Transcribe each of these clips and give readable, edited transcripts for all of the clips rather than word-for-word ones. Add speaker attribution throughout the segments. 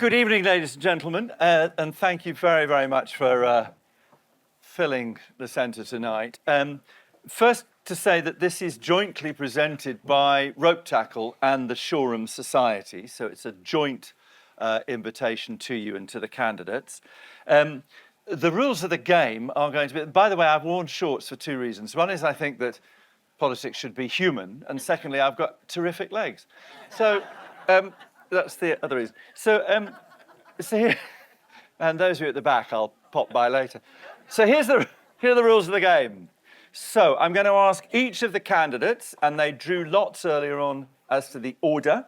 Speaker 1: Good evening, ladies and gentlemen, and thank you very, very much for filling the centre tonight. First, to say that this is jointly presented by Ropetackle and the Shoreham Society, so it's a joint invitation to you and to the candidates. The rules of the game are going to be, by the way, I've worn shorts for two reasons. One is I think that politics should be human, and secondly, I've got terrific legs. So that's the other reason. So here, and those of you at the back, I'll pop by later. So here are the rules of the game. So I'm going to ask each of the candidates, and they drew lots earlier on as to the order.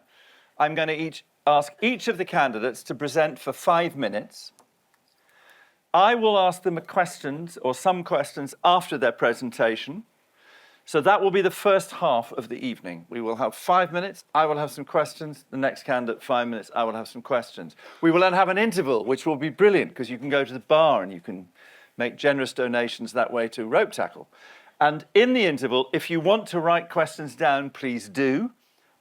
Speaker 1: I'm going to ask each of the candidates to present for 5 minutes. I will ask them questions or some questions after their presentation. So that will be the first half of the evening. We will have 5 minutes. I will have some questions. The next candidate, 5 minutes. I will have some questions. We will then have an interval, which will be brilliant because you can go to the bar and you can make generous donations that way to Ropetackle. And in the interval, if you want to write questions down, please do.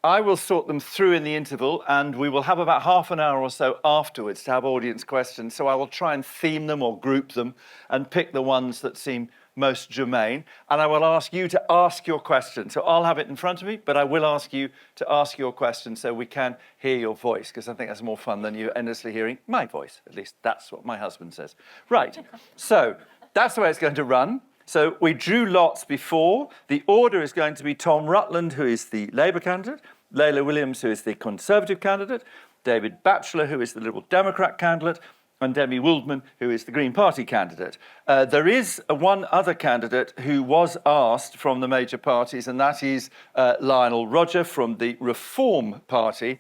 Speaker 1: I will sort them through in the interval, and we will have about half an hour or so afterwards to have audience questions. So I will try and theme them or group them and pick the ones that seem most germane. And I will ask you to ask your question. So I'll have it in front of me, but I will ask you to ask your question so we can hear your voice, because I think that's more fun than you endlessly hearing my voice. At least that's what my husband says. Right, so that's the way it's going to run. So we drew lots before. The order is going to be Tom Rutland, who is the Labour candidate, Layla Williams, who is the Conservative candidate, David Batchelor, who is the Liberal Democrat candidate, and Demi Wildman, who is the Green Party candidate. There is one other candidate who was asked from the major parties, and that is Lionel Roger from the Reform Party.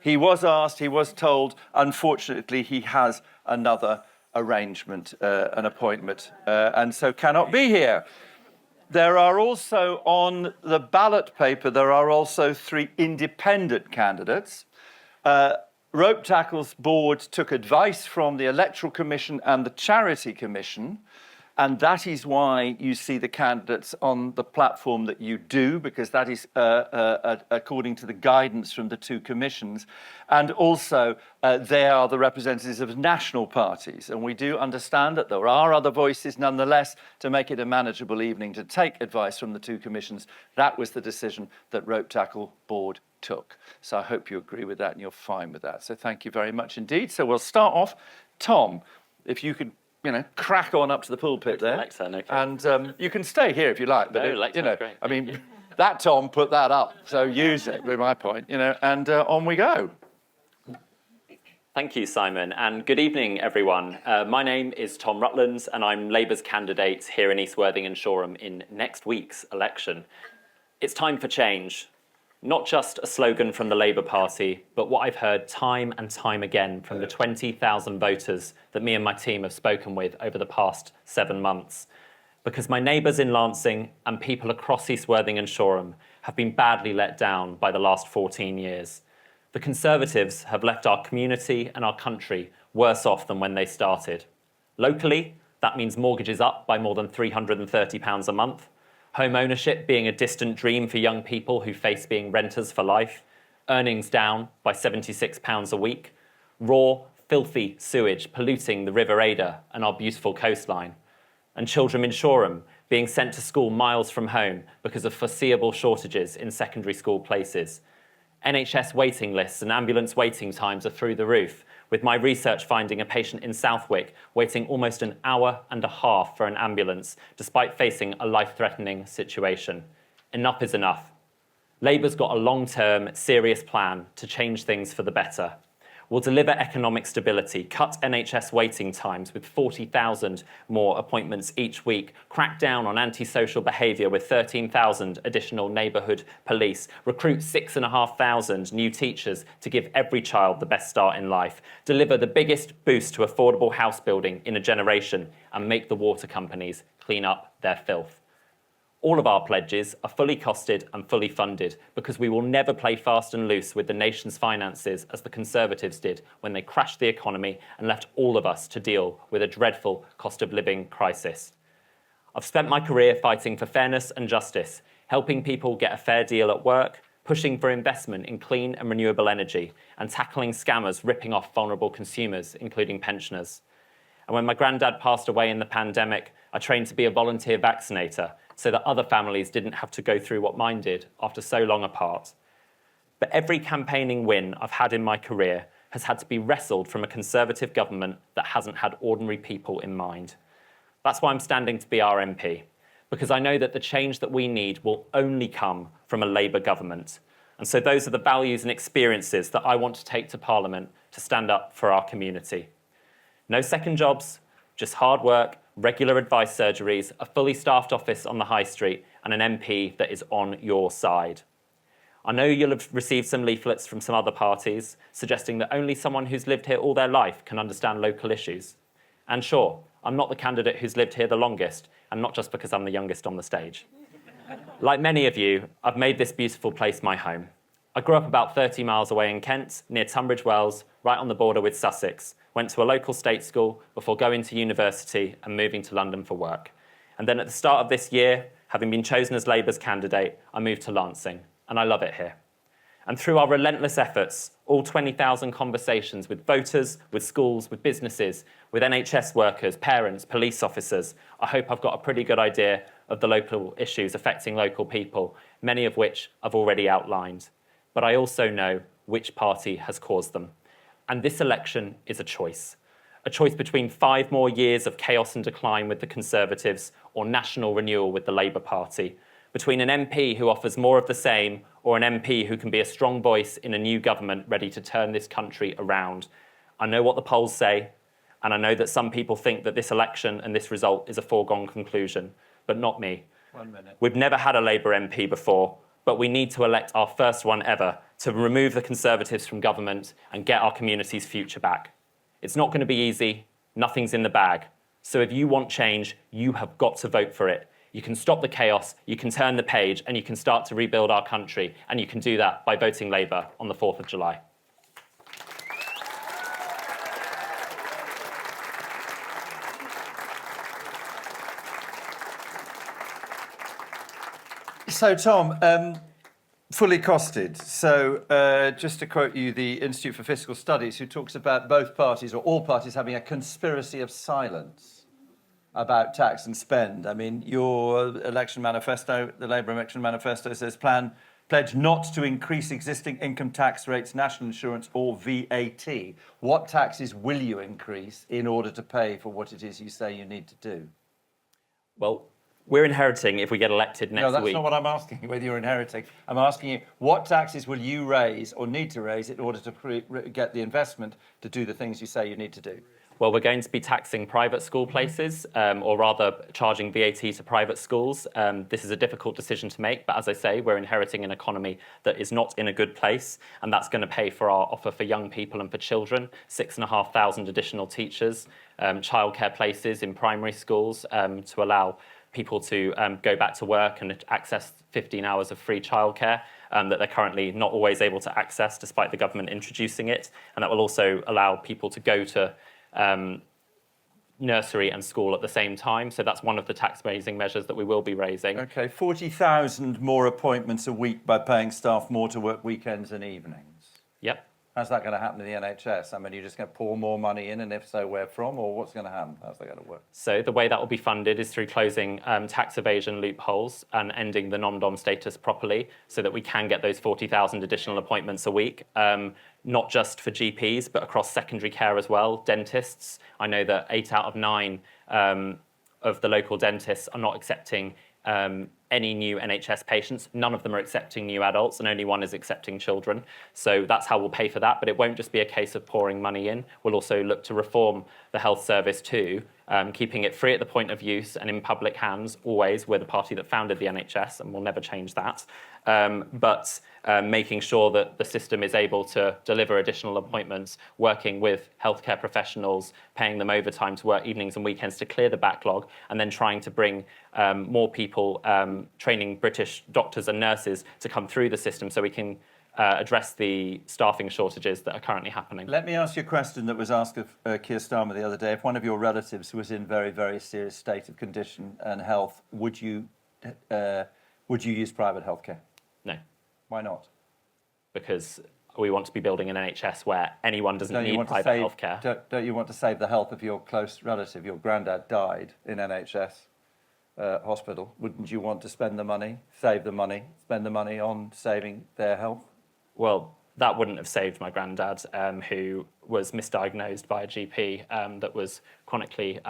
Speaker 1: He was asked, he was told, unfortunately, he has another arrangement, an appointment, and so cannot be here. There are also, on the ballot paper, there are also 3 independent candidates. Ropetackle's board took advice from the Electoral Commission and the Charity Commission, and that is why you see the candidates on the platform that you do, because that is according to the guidance from the 2 commissions. And also, they are the representatives of national parties. And we do understand that there are other voices nonetheless to make it a manageable evening to take advice from the 2 commissions. That was the decision that Ropetackle board took. So I hope you agree with that and you're fine with that. So thank you very much indeed. So we'll start off. Tom, if you could, crack on up to the pulpit there.
Speaker 2: Lectern, okay.
Speaker 1: And you can stay here if you like. But,
Speaker 2: great.
Speaker 1: I mean, that Tom put that up, so use it, with my point, and on we go.
Speaker 2: Thank you, Simon, and good evening, everyone. My name is Tom Rutland, and I'm Labour's candidate here in East Worthing and Shoreham in next week's election. It's time for change. Not just a slogan from the Labour Party, but what I've heard time and time again from the 20,000 voters that me and my team have spoken with over the past 7 months. Because my neighbours in Lancing and people across East Worthing and Shoreham have been badly let down by the last 14 years. The Conservatives have left our community and our country worse off than when they started. Locally, that means mortgages up by more than £330 a month, home ownership being a distant dream for young people who face being renters for life, earnings down by £76 a week, raw, filthy sewage polluting the River Ada and our beautiful coastline, and children in Shoreham being sent to school miles from home because of foreseeable shortages in secondary school places. NHS waiting lists and ambulance waiting times are through the roof, with my research finding a patient in Southwick waiting almost an hour and a half for an ambulance, despite facing a life-threatening situation. Enough is enough. Labour's got a long-term, serious plan to change things for the better. We'll deliver economic stability, cut NHS waiting times with 40,000 more appointments each week, crack down on antisocial behaviour with 13,000 additional neighbourhood police, recruit 6,500 new teachers to give every child the best start in life, deliver the biggest boost to affordable house building in a generation, and make the water companies clean up their filth. All of our pledges are fully costed and fully funded because we will never play fast and loose with the nation's finances as the Conservatives did when they crashed the economy and left all of us to deal with a dreadful cost of living crisis. I've spent my career fighting for fairness and justice, helping people get a fair deal at work, pushing for investment in clean and renewable energy, and tackling scammers ripping off vulnerable consumers, including pensioners. And when my granddad passed away in the pandemic, I trained to be a volunteer vaccinator so that other families didn't have to go through what mine did after so long apart. But every campaigning win I've had in my career has had to be wrestled from a Conservative government that hasn't had ordinary people in mind. That's why I'm standing to be our MP, because I know that the change that we need will only come from a Labour government. And so those are the values and experiences that I want to take to Parliament to stand up for our community. No second jobs, just hard work, regular advice surgeries, a fully staffed office on the high street, and an MP that is on your side. I know you'll have received some leaflets from some other parties suggesting that only someone who's lived here all their life can understand local issues. And sure, I'm not the candidate who's lived here the longest, and not just because I'm the youngest on the stage. Like many of you, I've made this beautiful place my home. I grew up about 30 miles away in Kent, near Tunbridge Wells, right on the border with Sussex, went to a local state school before going to university and moving to London for work. And then at the start of this year, having been chosen as Labour's candidate, I moved to Lancing, and I love it here. And through our relentless efforts, all 20,000 conversations with voters, with schools, with businesses, with NHS workers, parents, police officers, I hope I've got a pretty good idea of the local issues affecting local people, many of which I've already outlined. But I also know which party has caused them. And this election is a choice between 5 more years of chaos and decline with the Conservatives or national renewal with the Labour Party, between an MP who offers more of the same or an MP who can be a strong voice in a new government ready to turn this country around. I know what the polls say, and I know that some people think that this election and this result is a foregone conclusion, but not me.
Speaker 1: 1 minute.
Speaker 2: We've never had a Labour MP before, but we need to elect our first one ever to remove the Conservatives from government and get our community's future back. It's not going to be easy. Nothing's in the bag. So if you want change, you have got to vote for it. You can stop the chaos, you can turn the page, and you can start to rebuild our country. And you can do that by voting Labour on the 4th of July.
Speaker 1: So, Tom, fully costed. So, just to quote you, the Institute for Fiscal Studies, who talks about both parties or all parties having a conspiracy of silence about tax and spend. I mean, your election manifesto, the Labour election manifesto, says pledge not to increase existing income tax rates, national insurance or VAT. What taxes will you increase in order to pay for what it is you say you need to do?
Speaker 2: Well, we're inheriting if we get elected next week.
Speaker 1: No, that's not what I'm asking you, whether you're inheriting. I'm asking you, what taxes will you raise or need to raise in order to get the investment to do the things you say you need to do?
Speaker 2: Well, we're going to be taxing private school places, or rather charging VAT to private schools. This is a difficult decision to make, but as I say, we're inheriting an economy that is not in a good place, and that's going to pay for our offer for young people and for children, 6,500 additional teachers, childcare places in primary schools to allow people to go back to work and access 15 hours of free childcare that they're currently not always able to access despite the government introducing it. And that will also allow people to go to nursery and school at the same time. So that's one of the tax-raising measures that we will be raising.
Speaker 1: OK, 40,000 more appointments a week by paying staff more to work weekends and evenings.
Speaker 2: Yep.
Speaker 1: How's that going to happen in the NHS? I mean, you're just going to pour more money in, and if so, where from, or what's going to happen? How's that going to work?
Speaker 2: So the way that will be funded is through closing tax evasion loopholes and ending the non-dom status properly so that we can get those 40,000 additional appointments a week, not just for GPs, but across secondary care as well, dentists. I know that 8 out of 9 of the local dentists are not accepting any new NHS patients. None of them are accepting new adults, and only one is accepting children. So that's how we'll pay for that. But it won't just be a case of pouring money in. We'll also look to reform the health service too, keeping it free at the point of use and in public hands always. We're the party that founded the NHS, and we'll never change that. But making sure that the system is able to deliver additional appointments, working with healthcare professionals, paying them overtime to work evenings and weekends to clear the backlog, and then trying to bring more people, training British doctors and nurses to come through the system so we can address the staffing shortages that are currently happening.
Speaker 1: Let me ask you a question that was asked of Keir Starmer the other day. If one of your relatives was in very, very serious state of condition and health, would you use private healthcare?
Speaker 2: No.
Speaker 1: Why not?
Speaker 2: because we want to be building an NHS where anyone doesn't need private healthcare.
Speaker 1: Don't you want to save the health of your close relative? Your granddad died in NHS hospital. Wouldn't you want to spend the money, save the money, spend the money on saving their health?
Speaker 2: Well, that wouldn't have saved my granddad, who was misdiagnosed by a GP that was chronically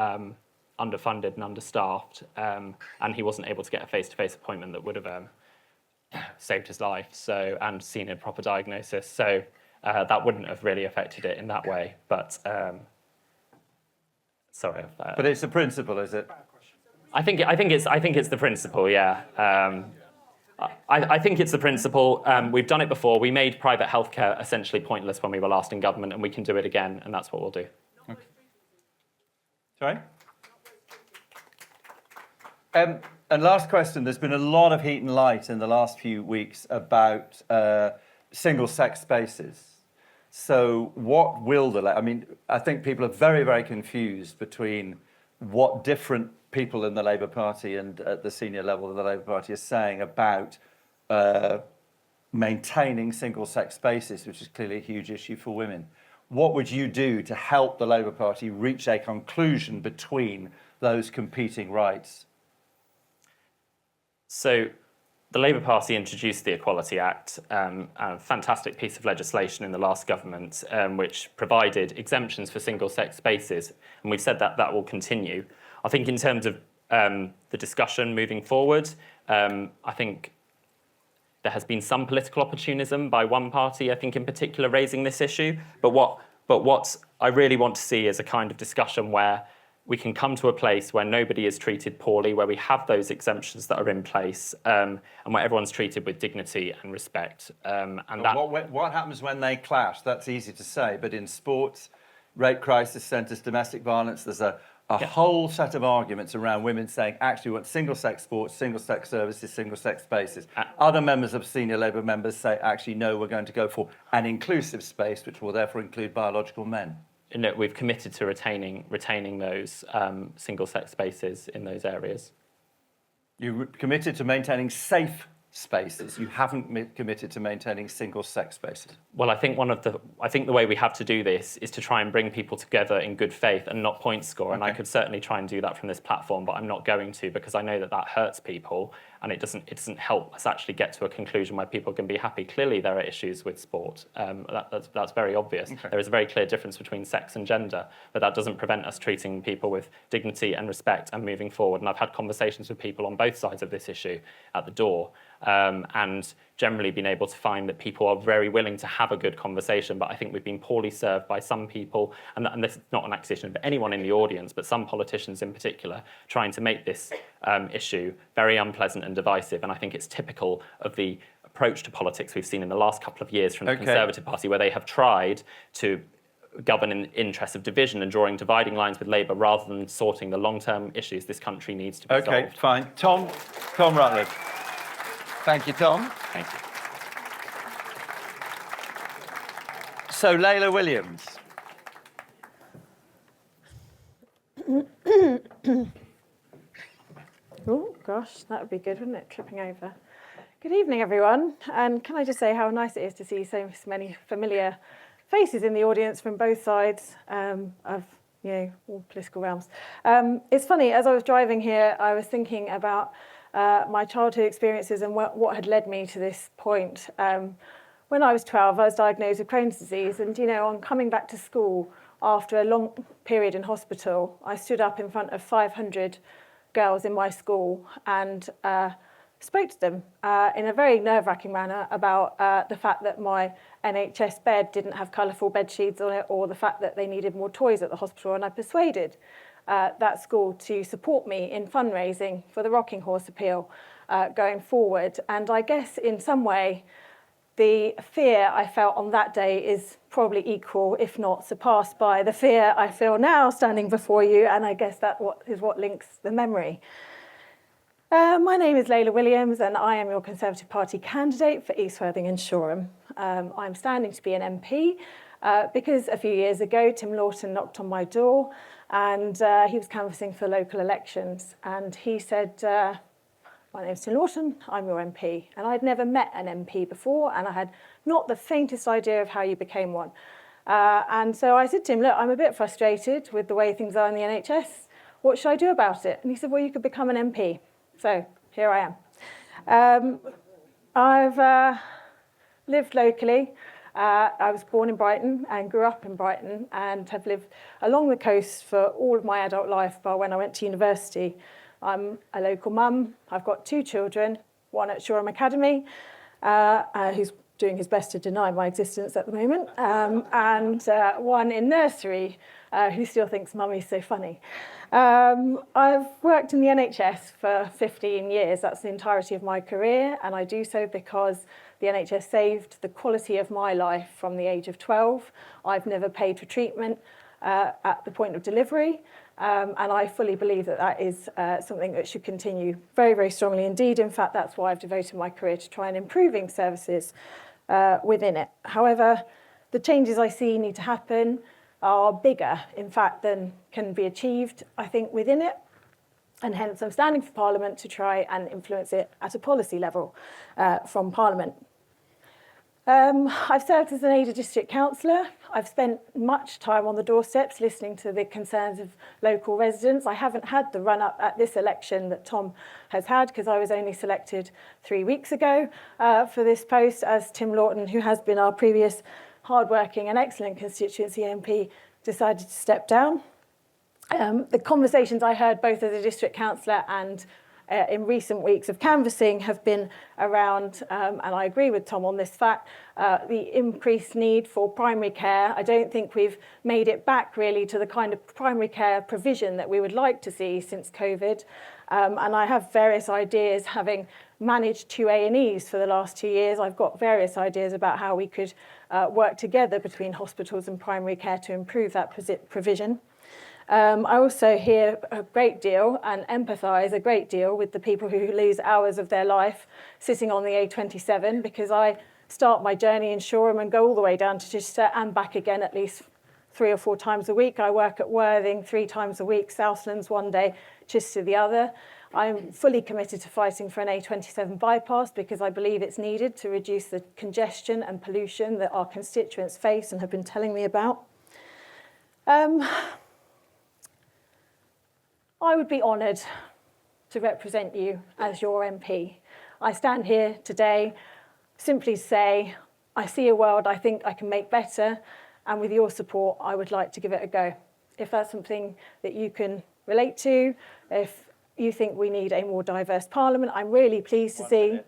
Speaker 2: underfunded and understaffed, and he wasn't able to get a face-to-face appointment that would have saved his life, and seen a proper diagnosis. So that wouldn't have really affected it in that way. But sorry.
Speaker 1: But it's a principle, is it?
Speaker 2: I think it's the principle. Yeah. I think it's the principle. We've done it before. We made private healthcare essentially pointless when we were last in government, and we can do it again, and that's what we'll do.
Speaker 1: Okay. Sorry? And last question, there's been a lot of heat and light in the last few weeks about single-sex spaces. So what will I think people are very, very confused between what different people in the Labour Party and at the senior level of the Labour Party are saying about maintaining single-sex spaces, which is clearly a huge issue for women. What would you do to help the Labour Party reach a conclusion between those competing rights?
Speaker 2: So the Labour Party introduced the Equality Act, a fantastic piece of legislation in the last government, which provided exemptions for single-sex spaces, and we've said that will continue. I think in terms of the discussion moving forward, I think there has been some political opportunism by one party, I think in particular, raising this issue. But what I really want to see is a kind of discussion where we can come to a place where nobody is treated poorly, where we have those exemptions that are in place, and where everyone's treated with dignity and respect.
Speaker 1: What happens when they clash? That's easy to say, but in sports, rape crisis centres, domestic violence, there's a whole set of arguments around women saying, actually, we want single-sex sports, single-sex services, single-sex spaces. Other members of senior Labour members say, actually, no, we're going to go for an inclusive space, which will therefore include biological men.
Speaker 2: We've committed to retaining those single-sex spaces in those areas.
Speaker 1: You committed to maintaining safe spaces. You haven't committed to maintaining single-sex spaces.
Speaker 2: Well, I think the way we have to do this is to try and bring people together in good faith and not point score. And I could certainly try and do that from this platform, but I'm not going to, because I know that hurts people, and it doesn't help us actually get to a conclusion where people can be happy. Clearly, there are issues with sport. That's very obvious. Okay. There is a very clear difference between sex and gender, but that doesn't prevent us treating people with dignity and respect and moving forward. And I've had conversations with people on both sides of this issue at the door. And generally been able to find that people are very willing to have a good conversation, but I think we've been poorly served by some people, and this is not an accusation of anyone in the audience, but some politicians in particular, trying to make this issue very unpleasant and divisive. And I think it's typical of the approach to politics we've seen in the last couple of years from the Conservative Party, where they have tried to govern in the interest of division and drawing dividing lines with Labour rather than sorting the long-term issues this country needs to be solved.
Speaker 1: Okay, fine. Tom Rutledge. Thank you, Tom.
Speaker 2: Thank you.
Speaker 1: So, Layla Williams.
Speaker 3: Oh, gosh, that would be good, wouldn't it? Tripping over. Good evening, everyone. And can I just say how nice it is to see so many familiar faces in the audience from both sides of all political realms. It's funny, as I was driving here, I was thinking about my childhood experiences and what had led me to this point. When I was 12, I was diagnosed with Crohn's disease, and on coming back to school after a long period in hospital, I stood up in front of 500 girls in my school and spoke to them in a very nerve-wracking manner about the fact that my NHS bed didn't have colourful bed sheets on it, or the fact that they needed more toys at the hospital, and I persuaded that school to support me in fundraising for the Rocking Horse Appeal going forward. And I guess in some way, the fear I felt on that day is probably equal, if not surpassed, by the fear I feel now standing before you, and I guess that is what links the memory. My name is Layla Williams, and I am your Conservative Party candidate for East Worthing and Shoreham. I'm standing to be an MP because a few years ago, Tim Lawton knocked on my door, and he was canvassing for local elections, and he said, my name's Tim Lawton, I'm your MP. And I'd never met an MP before, and I had not the faintest idea of how you became one. And so I said to him, look, I'm a bit frustrated with the way things are in the NHS. What should I do about it? And he said, well, you could become an MP. So here I am. I've lived locally. I was born in Brighton and grew up in Brighton and have lived along the coast for all of my adult life bar when I went to university. I'm a local mum. I've got 2 children, one at Shoreham Academy, who's doing his best to deny my existence at the moment, and one in nursery who still thinks mummy's so funny. I've worked in the NHS for 15 years. That's the entirety of my career, and I do so because the NHS saved the quality of my life from the age of 12. I've never paid for treatment at the point of delivery, and I fully believe that that is something that should continue very, very strongly indeed. In fact, that's why I've devoted my career to try and improving services within it. However, the changes I see need to happen are bigger, in fact, than can be achieved, I think, within it. And hence I'm standing for Parliament to try and influence it at a policy level from Parliament. I've served as an Ada district councillor. I've spent much time on the doorsteps listening to the concerns of local residents. I haven't had the run-up at this election that Tom has had because I was only selected 3 weeks ago for this post, as Tim Lawton, who has been our previous hard-working and excellent constituency MP, decided to step down. The conversations I heard both as a district councillor and in recent weeks of canvassing have been around, and I agree with Tom on this fact, the increased need for primary care. I don't think we've made it back really to the kind of primary care provision that we would like to see since COVID. And I have various ideas, having managed 2 A&Es for the last 2 years. I've got various ideas about how we could work together between hospitals and primary care to improve that provision. I also hear a great deal and empathise a great deal with the people who lose hours of their life sitting on the A27, because I start my journey in Shoreham and go all the way down to Chichester and back again at least 3 or 4 times a week. I work at Worthing 3 times a week, Southlands one day, Chichester the other. I'm fully committed to fighting for an A27 bypass because I believe it's needed to reduce the congestion and pollution that our constituents face and have been telling me about. I would be honoured to represent you as your MP. I stand here today simply to say I see a world I think I can make better, and with your support I would like to give it a go. If that's something that you can relate to, if you think we need a more diverse Parliament, I'm really pleased to see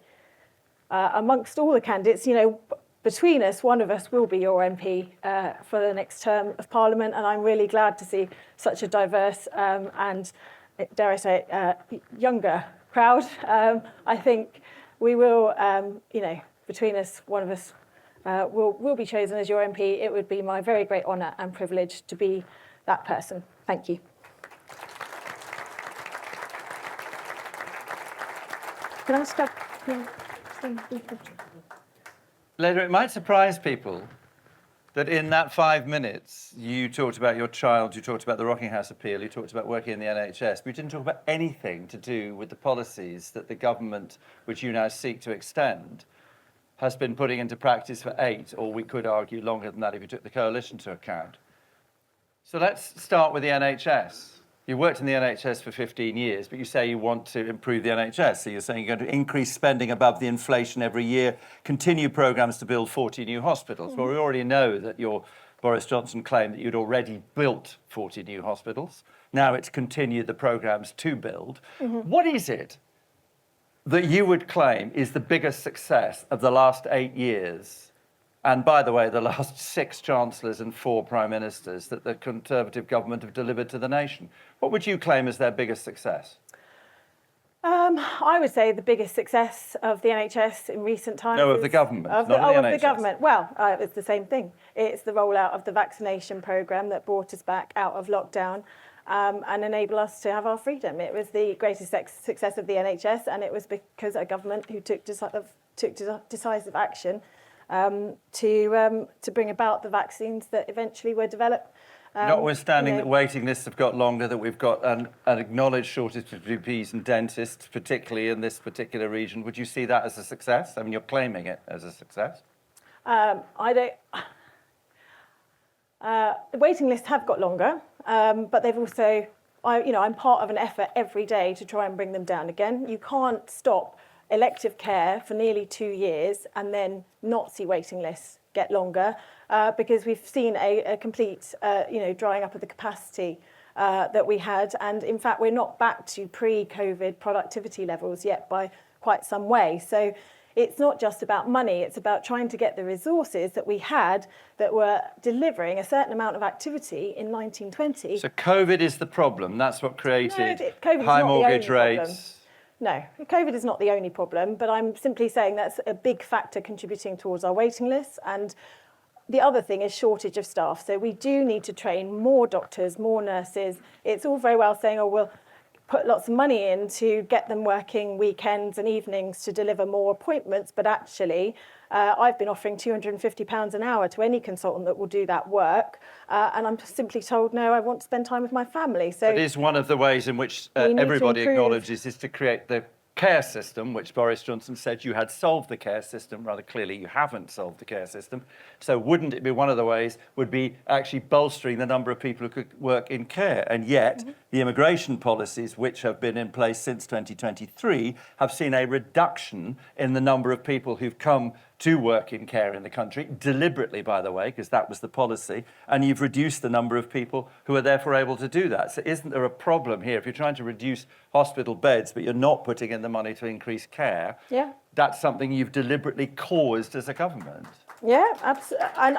Speaker 3: amongst all the candidates, you know, between us, one of us will be your MP for the next term of Parliament, and I'm really glad to see such a diverse and, dare I say, younger crowd. I think we will, you know, between us, one of us will be chosen as your MP. It would be my very great honour and privilege to be that person. Thank you. Can I stop? Yeah.
Speaker 1: Leda, it might surprise people that in that 5 minutes you talked about your child, you talked about the Rocking House appeal, you talked about working in the NHS, but you didn't talk about anything to do with the policies that the government, which you now seek to extend, has been putting into practice for 8, or we could argue longer than that if you took the coalition to account. So let's start with the NHS. You worked in the NHS for 15 years, but you say you want to improve the NHS. So you're saying you're going to increase spending above the inflation every year, continue programmes to build 40 new hospitals. Well, we already know that your Boris Johnson claimed that you'd already built 40 new hospitals. Now it's continued the programmes to build. What is it that you would claim is the biggest success of the last 8 years? And by the way, the last 6 chancellors and 4 prime ministers that the Conservative government have delivered to the nation. What would you claim as their biggest success?
Speaker 3: I would say the biggest success of the NHS in recent times.
Speaker 1: No, of the government, not of the NHS.
Speaker 3: Of the government. Well, it's the same thing. It's the rollout of the vaccination programme that brought us back out of lockdown and enabled us to have our freedom. It was the greatest success of the NHS, and it was because a government who took decisive action to bring about the vaccines that eventually were developed
Speaker 1: Notwithstanding
Speaker 3: you know,
Speaker 1: that waiting lists have got longer, that we've got an acknowledged shortage of GPs and dentists, particularly in this particular region, would you see that as a success? I mean, you're claiming it as a success.
Speaker 3: I don't. The waiting lists have got longer, but they've also, I'm part of an effort every day to try and bring them down again. You can't stop elective care for nearly 2 years and then not see waiting lists get longer, because we've seen a complete, drying up of the capacity that we had. And in fact, we're not back to pre-COVID productivity levels yet by quite some way. So it's not just about money, it's about trying to get the resources that we had that were delivering a certain amount of activity in 1920.
Speaker 1: So COVID is the problem. That's what created
Speaker 3: COVID is
Speaker 1: high
Speaker 3: not the
Speaker 1: mortgage
Speaker 3: only problem.
Speaker 1: rates.
Speaker 3: No, COVID is not the only problem, but I'm simply saying that's a big factor contributing towards our waiting lists. And the other thing is shortage of staff. So we do need to train more doctors, more nurses. It's all very well saying, oh, we'll put lots of money in to get them working weekends and evenings to deliver more appointments, but actually I've been offering £250 an hour to any consultant that will do that work, and I'm simply told, no, I want to spend time with my family. So
Speaker 1: it is one of the ways in which
Speaker 3: need to
Speaker 1: everybody
Speaker 3: improve.
Speaker 1: acknowledges is to create the care system, which Boris Johnson said you had solved the care system. Rather clearly, you haven't solved the care system. So wouldn't it be one of the ways would be actually bolstering the number of people who could work in care? And yet, the immigration policies, which have been in place since 2023, have seen a reduction in the number of people who've come to work in care in the country, deliberately, by the way, because that was the policy, and you've reduced the number of people who are therefore able to do that. So isn't there a problem here? If you're trying to reduce hospital beds, but you're not putting in the money to increase care, that's something you've deliberately caused as a government.
Speaker 3: Yeah, absolutely. And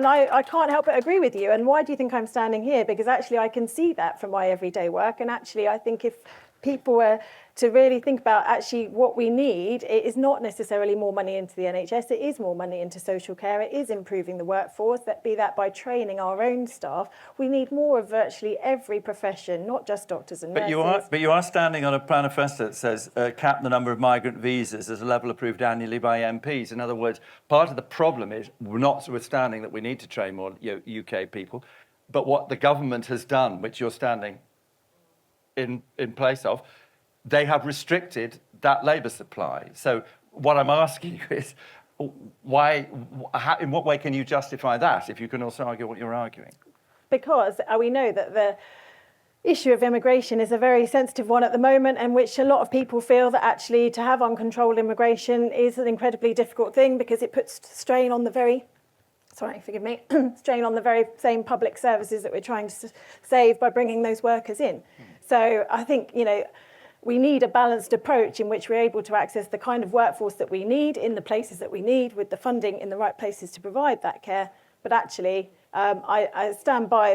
Speaker 3: I can't help but agree with you. And why do you think I'm standing here? Because actually I can see that from my everyday work. And actually I think if people were to really think about actually what we need, it is not necessarily more money into the NHS, it is more money into social care, it is improving the workforce, be that by training our own staff. We need more of virtually every profession, not just doctors and nurses.
Speaker 1: But you are standing on a manifesto that says cap the number of migrant visas as a level approved annually by MPs. In other words, part of the problem is, notwithstanding that we need to train more UK people, but what the government has done, which you're standing in place of, they have restricted that labour supply. So what I'm asking you is, in what way can you justify that if you can also argue what you're arguing?
Speaker 3: Because we know that the issue of immigration is a very sensitive one at the moment, and which a lot of people feel that actually to have uncontrolled immigration is an incredibly difficult thing because it puts strain on the very strain on the very same public services that we're trying to save by bringing those workers in. So I think, we need a balanced approach in which we're able to access the kind of workforce that we need in the places that we need, with the funding in the right places to provide that care. But actually, I stand by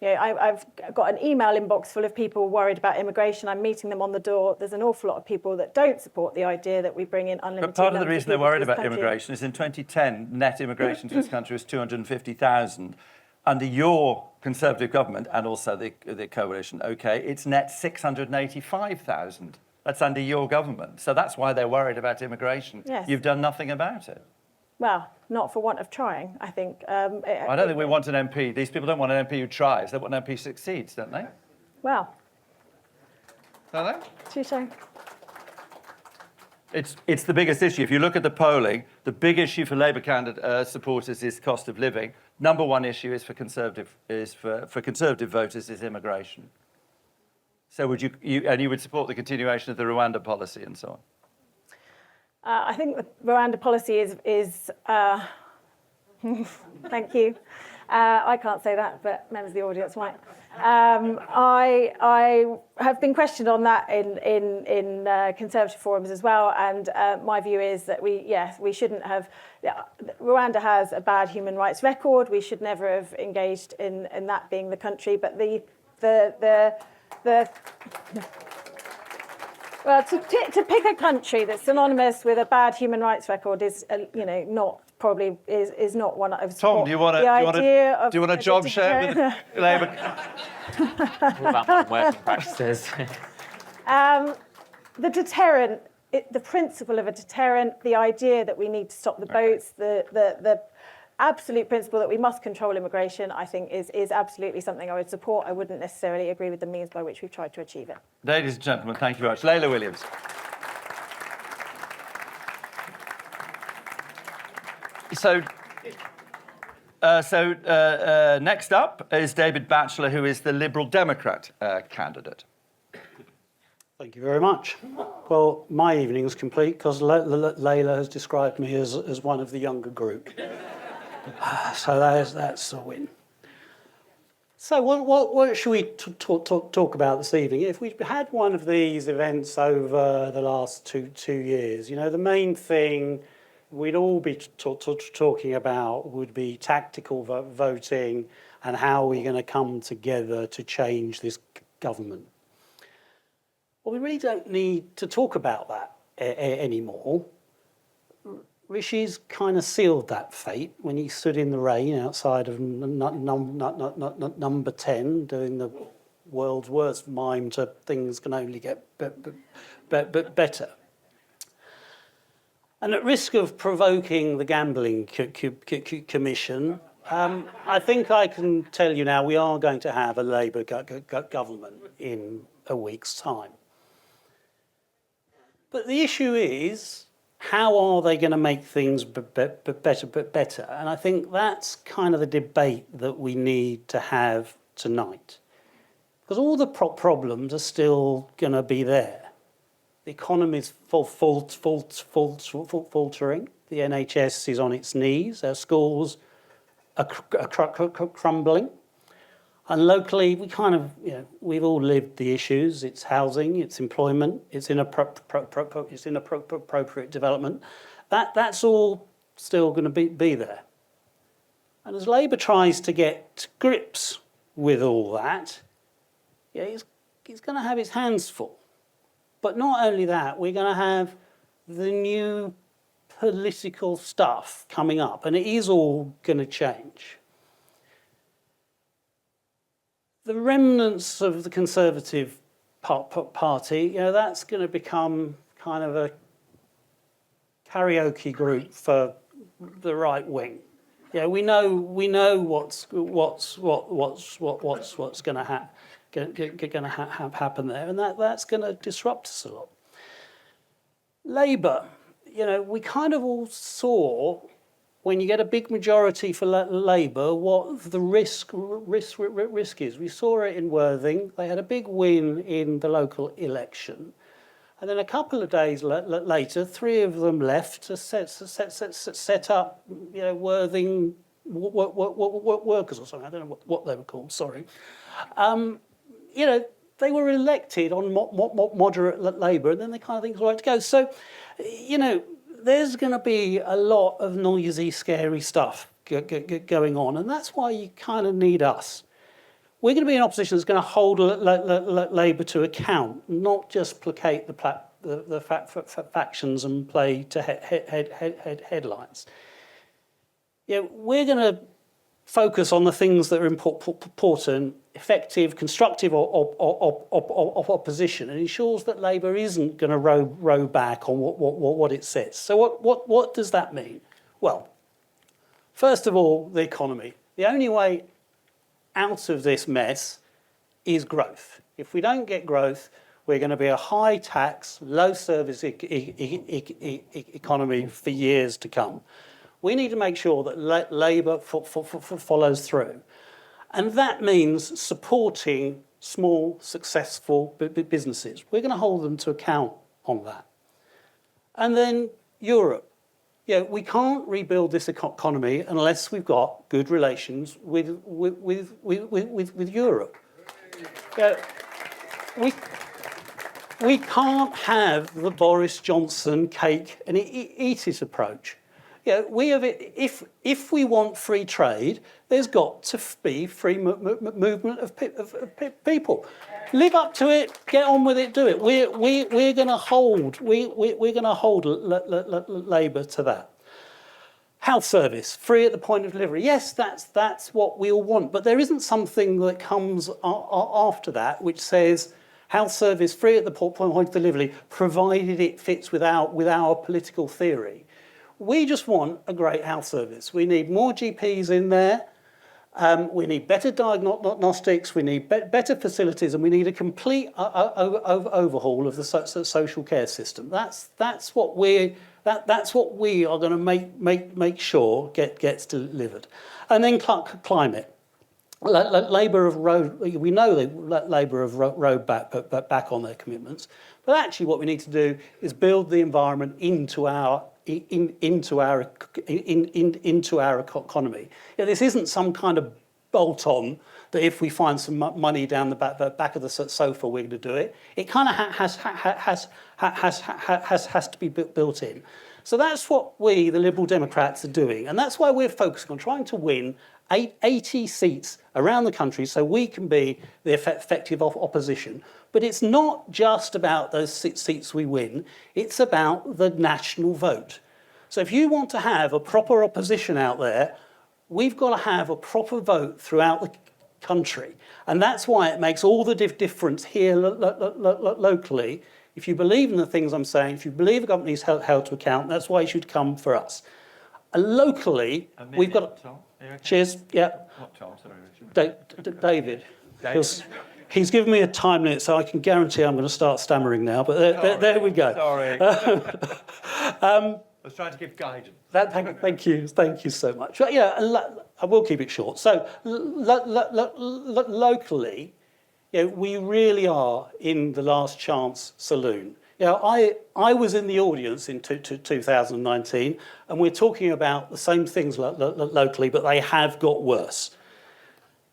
Speaker 3: I've got an email inbox full of people worried about immigration. I'm meeting them on the door. There's an awful lot of people that don't support the idea that we bring in unlimited.
Speaker 1: But part of the reason they're worried about
Speaker 3: country.
Speaker 1: Immigration is in 2010, net immigration to this country was 250,000. Under your Conservative government and also the coalition, it's net 685,000. That's under your government. So that's why they're worried about immigration.
Speaker 3: Yes.
Speaker 1: You've done nothing about it.
Speaker 3: Well, not for want of trying, I think.
Speaker 1: I don't think we want an MP. These people don't want an MP who tries. They want an MP who succeeds, don't they?
Speaker 3: Well.
Speaker 1: Don't they?
Speaker 3: Touché.
Speaker 1: It's the biggest issue. If you look at the polling, the big issue for Labour candidate supporters is cost of living. Number one issue is for Conservative voters is immigration. So would you would support the continuation of the Rwanda policy and so on?
Speaker 3: I think the Rwanda policy is thank you. I can't say that, but members of the audience might. I have been questioned on that in Conservative forums as well, and my view is that we shouldn't have. Rwanda has a bad human rights record. We should never have engaged in that being the country. But well, to pick a country that's synonymous with a bad human rights record is not. Probably is not one of.
Speaker 1: Tom, do you want a job share with Labour?
Speaker 2: What about modern working practices?
Speaker 3: The deterrent, the principle of a deterrent, the idea that we need to stop the boats, the absolute principle that we must control immigration, I think, is absolutely something I would support. I wouldn't necessarily agree with the means by which we've tried to achieve it.
Speaker 1: Ladies and gentlemen, thank you very much. Layla Williams. So next up is David Batchelor, who is the Liberal Democrat candidate.
Speaker 4: Thank you very much. Well, my evening is complete because Layla has described me as one of the younger group. So that's a win. So what should we talk about this evening? If we had one of these events over the last two years, you know, the main thing we'd all be talking about would be tactical voting and how we're going to come together to change this government. Well, we really don't need to talk about that anymore. Rishi's kind of sealed that fate when he stood in the rain outside of number 10 doing the world's worst mime to things can only get better. And at risk of provoking the Gambling Commission, I think I can tell you now we are going to have a Labour government in a week's time. But the issue is, how are they going to make things better? And I think that's kind of the debate that we need to have tonight. Because all the problems are still going to be there. The economy's faltering. The NHS is on its knees. Our schools are crumbling. And locally, we kind of, you know, we've all lived the issues. It's housing, it's employment, it's inappropriate development. That's all still going to be there. And as Labour tries to get to grips with all that, yeah, he's going to have his hands full. But not only that, we're going to have the new political stuff coming up, and it is all going to change. The remnants of the Conservative Party, you know, that's going to become kind of a karaoke group for the right wing. Yeah, we know what's going to happen there, and that's going to disrupt us a lot. Labour, you know, we kind of all saw, when you get a big majority for Labour, what the risk is. We saw it in Worthing. They had a big win in the local election. And then a couple of days later, 3 of them left to set up, you know, Worthing workers or something. I don't know what they were called, sorry. You know, they were elected on moderate Labour, and then they kind of think it's all right to go. So, you know, there's going to be a lot of noisy, scary stuff going on, and that's why you kind of need us. We're going to be an opposition that's going to hold Labour to account, not just placate the factions and play to headlines. Yeah, we're going to focus on the things that are important, effective, constructive opposition, and ensures that Labour isn't going to row back on what it says. So what does that mean? Well, first of all, the economy. The only way out of this mess is growth. If we don't get growth, we're going to be a high tax, low service economy for years to come. We need to make sure that Labour follows through. And that means supporting small, successful businesses. We're going to hold them to account on that. And then Europe. Yeah, we can't rebuild this economy unless we've got good relations with Europe. Yeah, we can't have the Boris Johnson cake and eat it approach. Yeah, if we want free trade, there's got to be free movement of people. Live up to it, get on with it, do it. We're going to hold Labour to that. Health service, free at the point of delivery. Yes, that's what we all want, but there isn't something that comes after that which says health service free at the point of delivery, provided it fits with our political theory. We just want a great health service. We need more GPs in there. We need better diagnostics. We need better facilities, and we need a complete overhaul of the social care system. That's what we are going to make sure gets delivered. And then climate. Labour have rowed. We know Labour have rowed back on their commitments, but actually, what we need to do is build the environment into our economy. This isn't some kind of bolt-on that if we find some money down the back of the sofa, we're going to do it. It kind of has to be built in. So that's what we, the Liberal Democrats, are doing, and that's why we're focusing on trying to win 80 seats around the country so we can be the effective opposition. But it's not just about those seats we win, it's about the national vote. So if you want to have a proper opposition out there, we've got to have a proper vote throughout the country. And that's why it makes all the difference here locally. If you believe in the things I'm saying, if you believe the government is held to account, that's why you should come for us. And locally, we've got...
Speaker 1: Tom, are you okay?
Speaker 4: Cheers, yeah.
Speaker 1: What Tom? Sorry, Richard.
Speaker 4: David. He's given me a time limit, so I can guarantee I'm going to start stammering now, but there we go.
Speaker 1: Sorry. I was trying to give guidance.
Speaker 4: Thank you so much. But yeah, I will keep it short. So locally, we really are in the last chance saloon. I was in the audience in 2019, and we're talking about the same things locally, but they have got worse.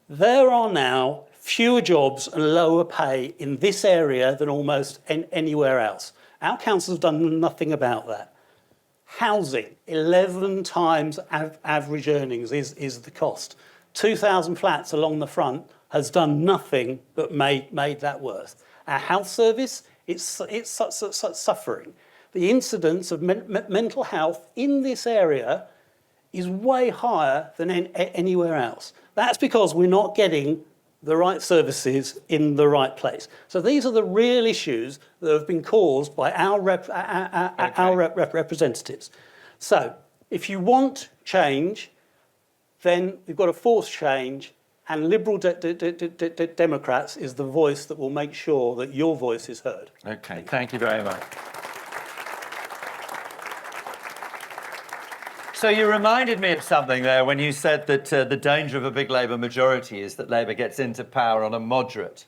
Speaker 4: There are now fewer jobs and lower pay in this area than almost anywhere else. Our council has done nothing about that. Housing, 11 times average earnings is the cost. 2,000 flats along the front has done nothing but made that worse. Our health service, it's suffering. The incidence of mental health in this area is way higher than anywhere else. That's because we're not getting the right services in the right place. So these are the real issues that have been caused by our representatives. So if you want change, then we've got to force change, and Liberal Democrats is the voice that will make sure that your voice is heard.
Speaker 1: Okay, thank you very much. So you reminded me of something there when you said that the danger of a big Labour majority is that Labour gets into power on a moderate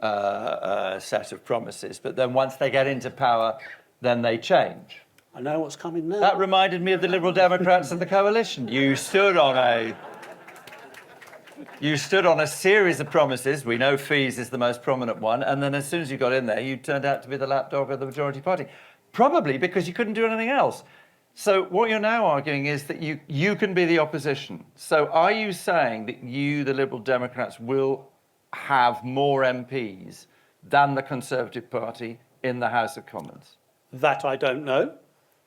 Speaker 1: set of promises, but then once they get into power, then they change.
Speaker 4: I know what's coming now.
Speaker 1: That reminded me of the Liberal Democrats and the coalition. You stood on a series of promises. We know fees is the most prominent one, and then as soon as you got in there, you turned out to be the lapdog of the majority party, probably because you couldn't do anything else. So what you're now arguing is that you can be the opposition. So are you saying that you, the Liberal Democrats, will have more MPs than the Conservative Party in the House of Commons?
Speaker 4: That I don't know.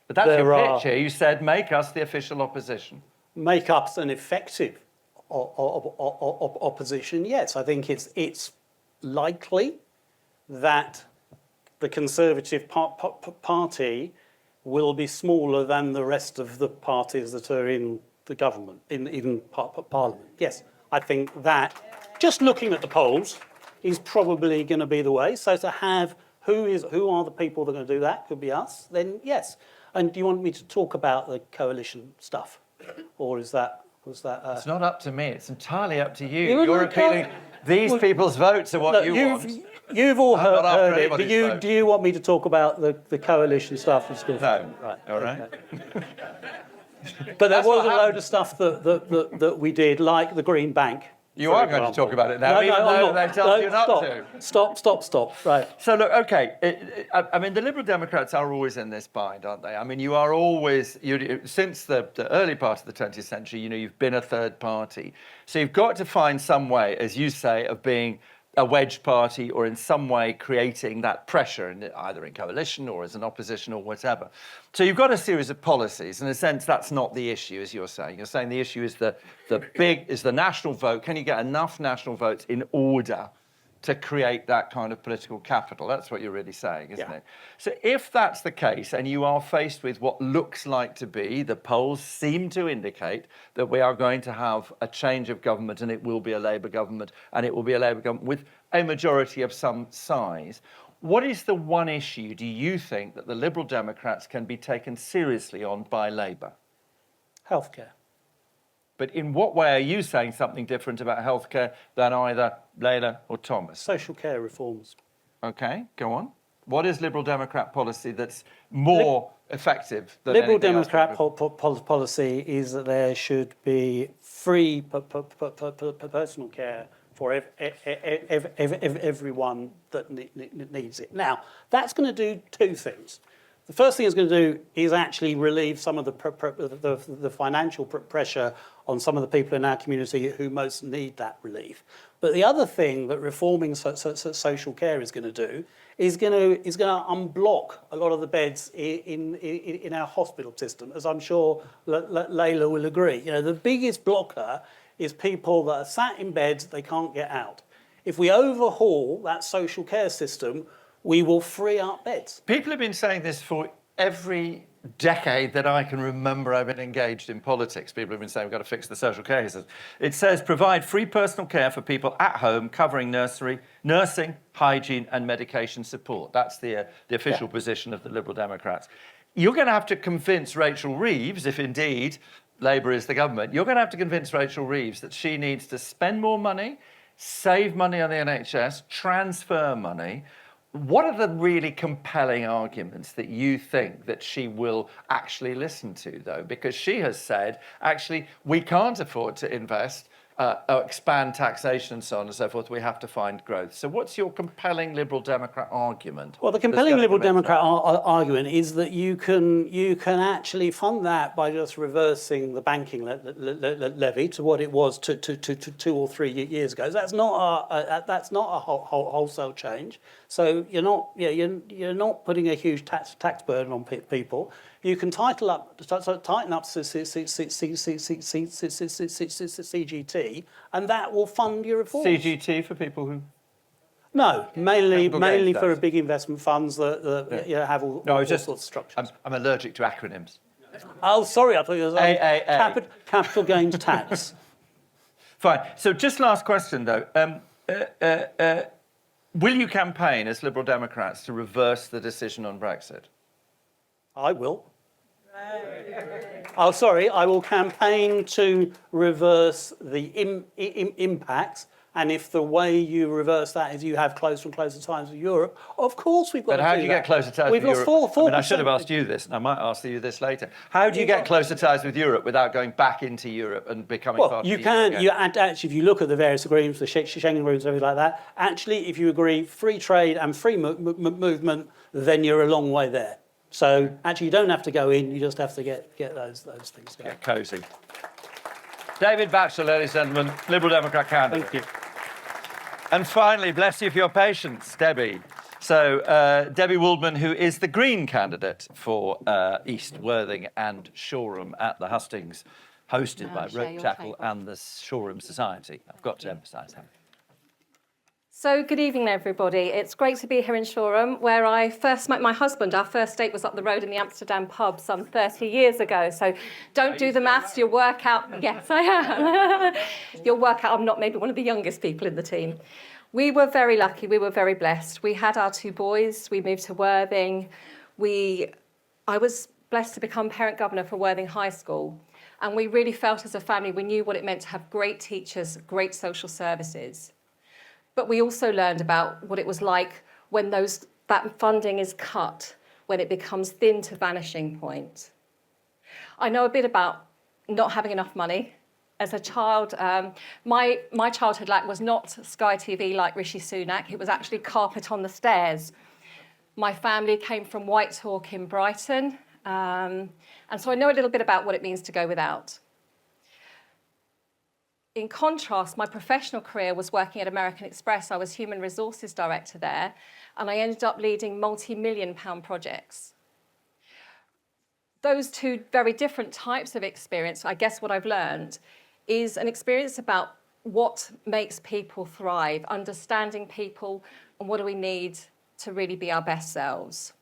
Speaker 1: But that's your pitch here. You said make us the official opposition.
Speaker 4: Make us an effective opposition, yes. I think it's likely that the Conservative Party will be smaller than the rest of the parties that are in the government, in Parliament. Yes, I think that, just looking at the polls, is probably going to be the way. So to have who are the people that are going to do that, could be us, then yes. And do you want me to talk about the coalition stuff? Or was that...
Speaker 1: It's not up to me, it's entirely up to you. You're appealing... These people's votes are what you want.
Speaker 4: You've all heard it. Do you want me to talk about the coalition stuff?
Speaker 1: No. Right. All right.
Speaker 4: Okay. But there was a load of stuff that we did, like the Green Bank.
Speaker 1: You are going to talk about it now, even though they tell you not to.
Speaker 4: Stop. Right.
Speaker 1: So look, okay. I mean, the Liberal Democrats are always in this bind, aren't they? I mean, you are always, since the early part of the 20th century, you've been a third party. So you've got to find some way, as you say, of being a wedge party or in some way creating that pressure, either in coalition or as an opposition or whatever. So you've got a series of policies. In a sense, that's not the issue, as you're saying. You're saying the issue is the national vote. Can you get enough national votes in order to create that kind of political capital. That's what you're really saying, isn't
Speaker 4: Yeah.
Speaker 1: it? So if that's the case, and you are faced with what looks like to be, the polls seem to indicate that we are going to have a change of government, and it will be a Labour government, and it will be a Labour government with a majority of some size. What is the one issue, do you think, that the Liberal Democrats can be taken seriously on by Labour?
Speaker 4: Healthcare.
Speaker 1: But in what way are you saying something different about healthcare than either Layla or Thomas?
Speaker 4: Social care reforms.
Speaker 1: Okay, go on. What is Liberal Democrat policy that's more effective than
Speaker 4: Liberal
Speaker 1: anything else?
Speaker 4: Democrat policy is that there should be free personal care for everyone that needs it. Now, that's going to do two things. The first thing it's going to do is actually relieve some of the financial pressure on some of the people in our community who most need that relief. But the other thing that reforming social care is going to do is going to unblock a lot of the beds in our hospital system, as I'm sure Layla will agree. You know, the biggest blocker is people that are sat in beds, they can't get out. If we overhaul that social care system, we will free up beds.
Speaker 1: People have been saying this for every decade that I can remember I've been engaged in politics. People have been saying we've got to fix the social care system. It says provide free personal care for people at home, covering nursing, hygiene and medication support. That's the official position of the Liberal Democrats. You're going to have to convince Rachel Reeves, if indeed Labour is the government, you're going to have to convince Rachel Reeves that she needs to spend more money, save money on the NHS, transfer money. What are the really compelling arguments that you think that she will actually listen to, though? Because she has said, actually, we can't afford to invest, expand taxation and so on and so forth. We have to find growth. So what's your compelling Liberal Democrat argument?
Speaker 4: Well, the compelling Liberal Democrat argument is that you can actually fund that by just reversing the banking levy to what it was to 2 or 3 years ago. That's not a wholesale change. So you're not putting a huge tax burden on people. You can tighten up CGT, and that will fund your reforms.
Speaker 1: CGT for people who...
Speaker 4: No, mainly
Speaker 1: that.
Speaker 4: for big investment funds that have all sorts of structures.
Speaker 1: I'm allergic to acronyms.
Speaker 4: Oh, sorry, I thought it was
Speaker 1: AAA.
Speaker 4: capital gains tax.
Speaker 1: Fine. So just last question, though. Will you campaign as Liberal Democrats to reverse the decision on Brexit?
Speaker 4: I will. Oh, sorry, I will campaign to reverse the impacts. And if the way you reverse that is you have closer and closer ties with Europe, of course we've got to do that.
Speaker 1: But how do you get closer ties with Europe? I should have asked you this, and I might ask you this later. How do you get closer ties with Europe without going back into Europe and becoming part of the EU?
Speaker 4: Actually, if you look at the various agreements, the Schengen agreements, everything like that, actually, if you agree free trade and free movement, then you're a long way there. So actually, you don't have to go in; you just have to get those things going.
Speaker 1: Get cosy. David Batchelor, ladies and gentlemen, Liberal Democrat candidate.
Speaker 4: Thank you.
Speaker 1: And finally, bless you for your patience, Debbie. So, Debbie Waldman, who is the Green candidate for East Worthing and Shoreham at the Hustings, hosted by Ropetackle and the Shoreham Society. I've got to emphasise that.
Speaker 5: So, good evening, everybody. It's great to be here in Shoreham, where I first met my husband. Our first date was up the road in the Amsterdam pub some 30 years ago. So, don't do the maths. You'll work out. Yes, I am. You'll work out I'm not maybe one of the youngest people in the team. We were very lucky. We were very blessed. We had our 2 boys. We moved to Worthing. I was blessed to become parent governor for Worthing High School. And we really felt as a family, we knew what it meant to have great teachers, great social services. But we also learned about what it was like when that funding is cut, when it becomes thin to vanishing point. I know a bit about not having enough money. As a child, my childhood was not Sky TV like Rishi Sunak. It was actually carpet on the stairs. My family came from Whitehawk in Brighton, and so I know a little bit about what it means to go without. In contrast, my professional career was working at American Express. I was Human Resources Director there, and I ended up leading multi-million-pound projects. Those 2 very different types of experience, I guess what I've learned, is an experience about what makes people thrive, understanding people, and what do we need to really be our best selves.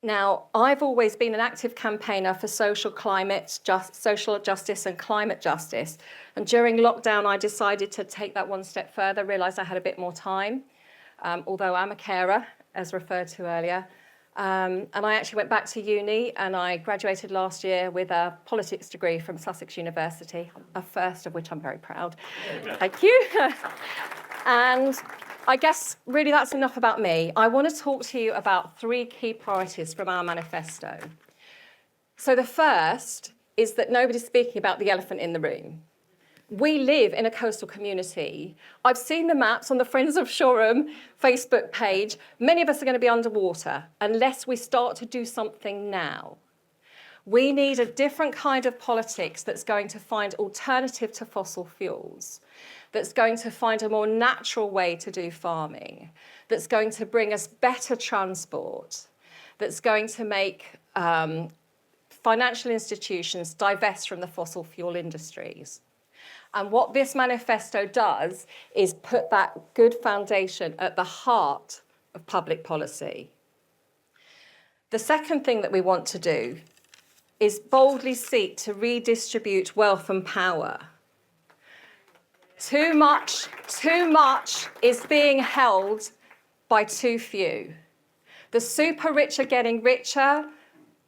Speaker 5: Now, I've always been an active campaigner for social justice and climate justice. And during lockdown, I decided to take that one step further, realised I had a bit more time, although I'm a carer, as referred to earlier. And I actually went back to uni and I graduated last year with a politics degree from Sussex University, a first of which I'm very proud. Thank you. And I guess really that's enough about me. I want to talk to you about 3 key priorities from our manifesto. So the first is that nobody's speaking about the elephant in the room. We live in a coastal community. I've seen the maps on the Friends of Shoreham Facebook page. Many of us are going to be underwater unless we start to do something now. We need a different kind of politics that's going to find alternative to fossil fuels, that's going to find a more natural way to do farming, that's going to bring us better transport, that's going to make financial institutions divest from the fossil fuel industries. And what this manifesto does is put that good foundation at the heart of public policy. The second thing that we want to do is boldly seek to redistribute wealth and power. Too much is being held by too few. The super rich are getting richer,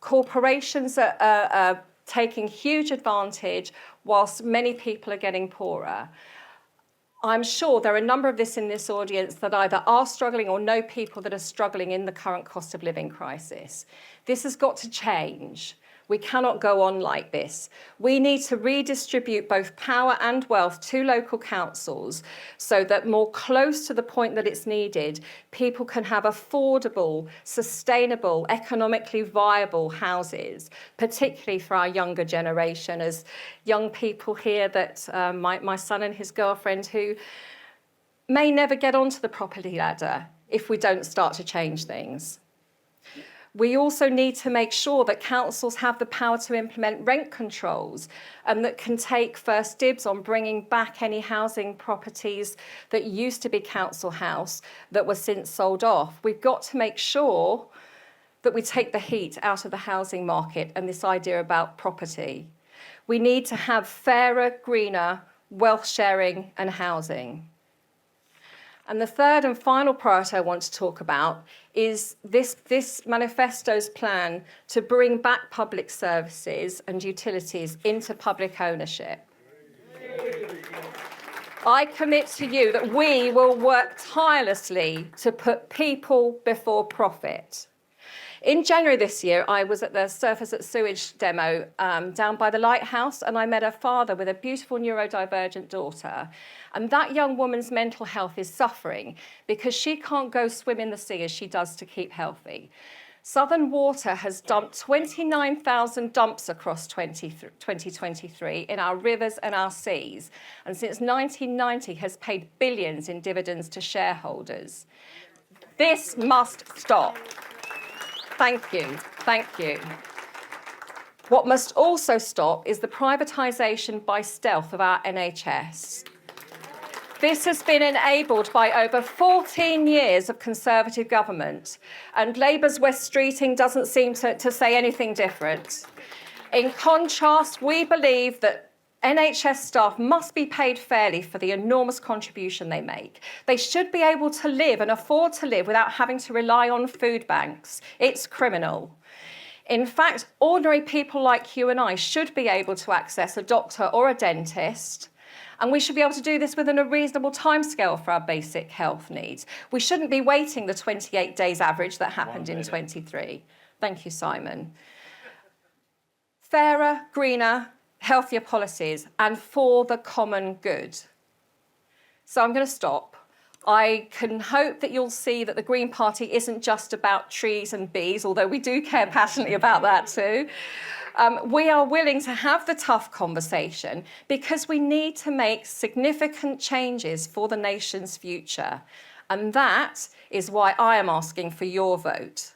Speaker 5: corporations are taking huge advantage, whilst many people are getting poorer. I'm sure there are a number of this in this audience that either are struggling or know people that are struggling in the current cost of living crisis. This has got to change. We cannot go on like this. We need to redistribute both power and wealth to local councils so that more close to the point that it's needed, people can have affordable, sustainable, economically viable houses, particularly for our younger generation, as young people here that my son and his girlfriend who may never get onto the property ladder if we don't start to change things. We also need to make sure that councils have the power to implement rent controls and that can take first dibs on bringing back any housing properties that used to be council house that were since sold off. We've got to make sure that we take the heat out of the housing market and this idea about property. We need to have fairer, greener wealth sharing and housing. And the third and final priority I want to talk about is this manifesto's plan to bring back public services and utilities into public ownership. I commit to you that we will work tirelessly to put people before profit. In January this year, I was at the Surface at Sewage demo down by the lighthouse, and I met a father with a beautiful neurodivergent daughter. And that young woman's mental health is suffering because she can't go swim in the sea as she does to keep healthy. Southern Water has dumped 29,000 dumps across 2023 in our rivers and our seas, and since 1990 has paid billions in dividends to shareholders. This must stop. Thank you. Thank you. What must also stop is the privatisation by stealth of our NHS. This has been enabled by over 14 years of Conservative government, and Labour's West Streeting doesn't seem to say anything different. In contrast, we believe that NHS staff must be paid fairly for the enormous contribution they make. They should be able to live and afford to live without having to rely on food banks. It's criminal. In fact, ordinary people like you and I should be able to access a doctor or a dentist, and we should be able to do this within a reasonable timescale for our basic health needs. We shouldn't be waiting the 28 days average that happened in 23. Thank you, Simon. Fairer, greener, healthier policies, and for the common good. So I'm going to stop. I can hope that you'll see that the Green Party isn't just about trees and bees, although we do care passionately about that too. We are willing to have the tough conversation because we need to make significant changes for the nation's future. And that is why I am asking for your vote.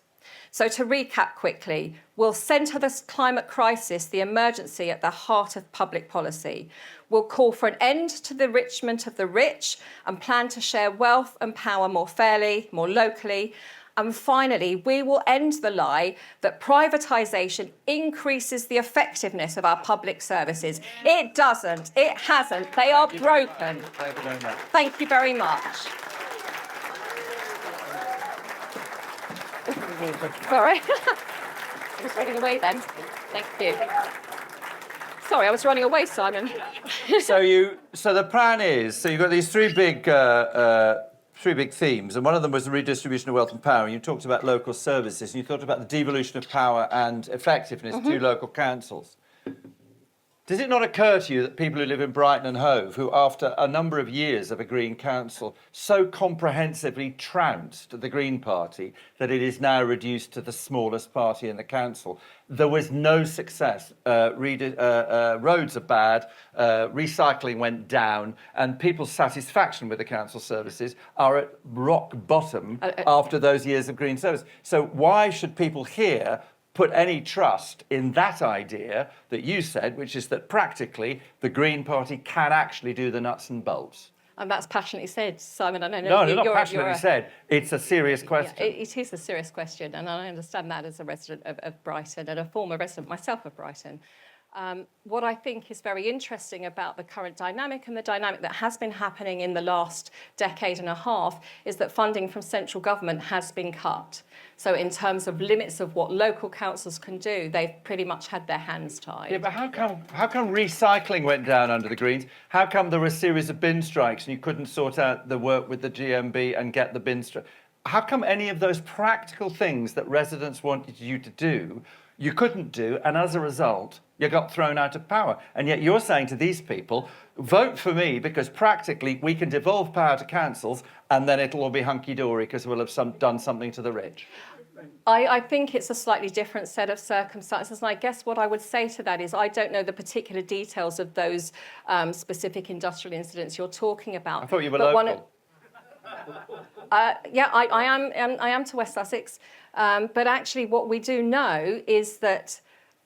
Speaker 5: So to recap quickly, we'll centre this climate crisis, the emergency, at the heart of public policy. We'll call for an end to the enrichment of the rich and plan to share wealth and power more fairly, more locally. And finally, we will end the lie that privatisation increases the effectiveness of our public services. It doesn't. It hasn't. They are broken.
Speaker 1: Thank you very much.
Speaker 5: Thank you very much. Sorry. I was running away then. Thank you. Sorry, I was running away, Simon.
Speaker 1: So the plan is, so you've got these three big themes, and one of them was the redistribution of wealth and power. And you talked about local services, and you thought about the devolution of power and effectiveness to local councils. Does it not occur to you that people who live in Brighton and Hove, who after a number of years of a Green council so comprehensively trounced the Green Party that it is now reduced to the smallest party in the council, there was no success. Roads are bad, recycling went down, and people's satisfaction with the council services are at rock bottom after those years of Green service. So why should people here put any trust in that idea that you said, which is that practically the Green Party can actually do the nuts and bolts?
Speaker 5: And that's passionately said, Simon. I know
Speaker 1: No,
Speaker 5: you're
Speaker 1: not passionately said. It's a serious question.
Speaker 5: Yeah, it is a serious question, and I understand that as a resident of Brighton and a former resident myself of Brighton. What I think is very interesting about the current dynamic and the dynamic that has been happening in the last decade and a half is that funding from central government has been cut. So in terms of limits of what local councils can do, they've pretty much had their hands tied.
Speaker 1: Yeah, but how come recycling went down under the Greens? How come there were a series of bin strikes and you couldn't sort out the work with the GMB and get the bin strike? How come any of those practical things that residents wanted you to do, you couldn't do, and as a result, you got thrown out of power? And yet you're saying to these people, vote for me because practically we can devolve power to councils and then it'll all be hunky-dory because we'll have done something to the rich.
Speaker 5: I think it's a slightly different set of circumstances, and I guess what I would say to that is I don't know the particular details of those specific industrial incidents you're talking about.
Speaker 1: I thought you were local.
Speaker 5: Yeah, I am to West Sussex, but actually what we do know is that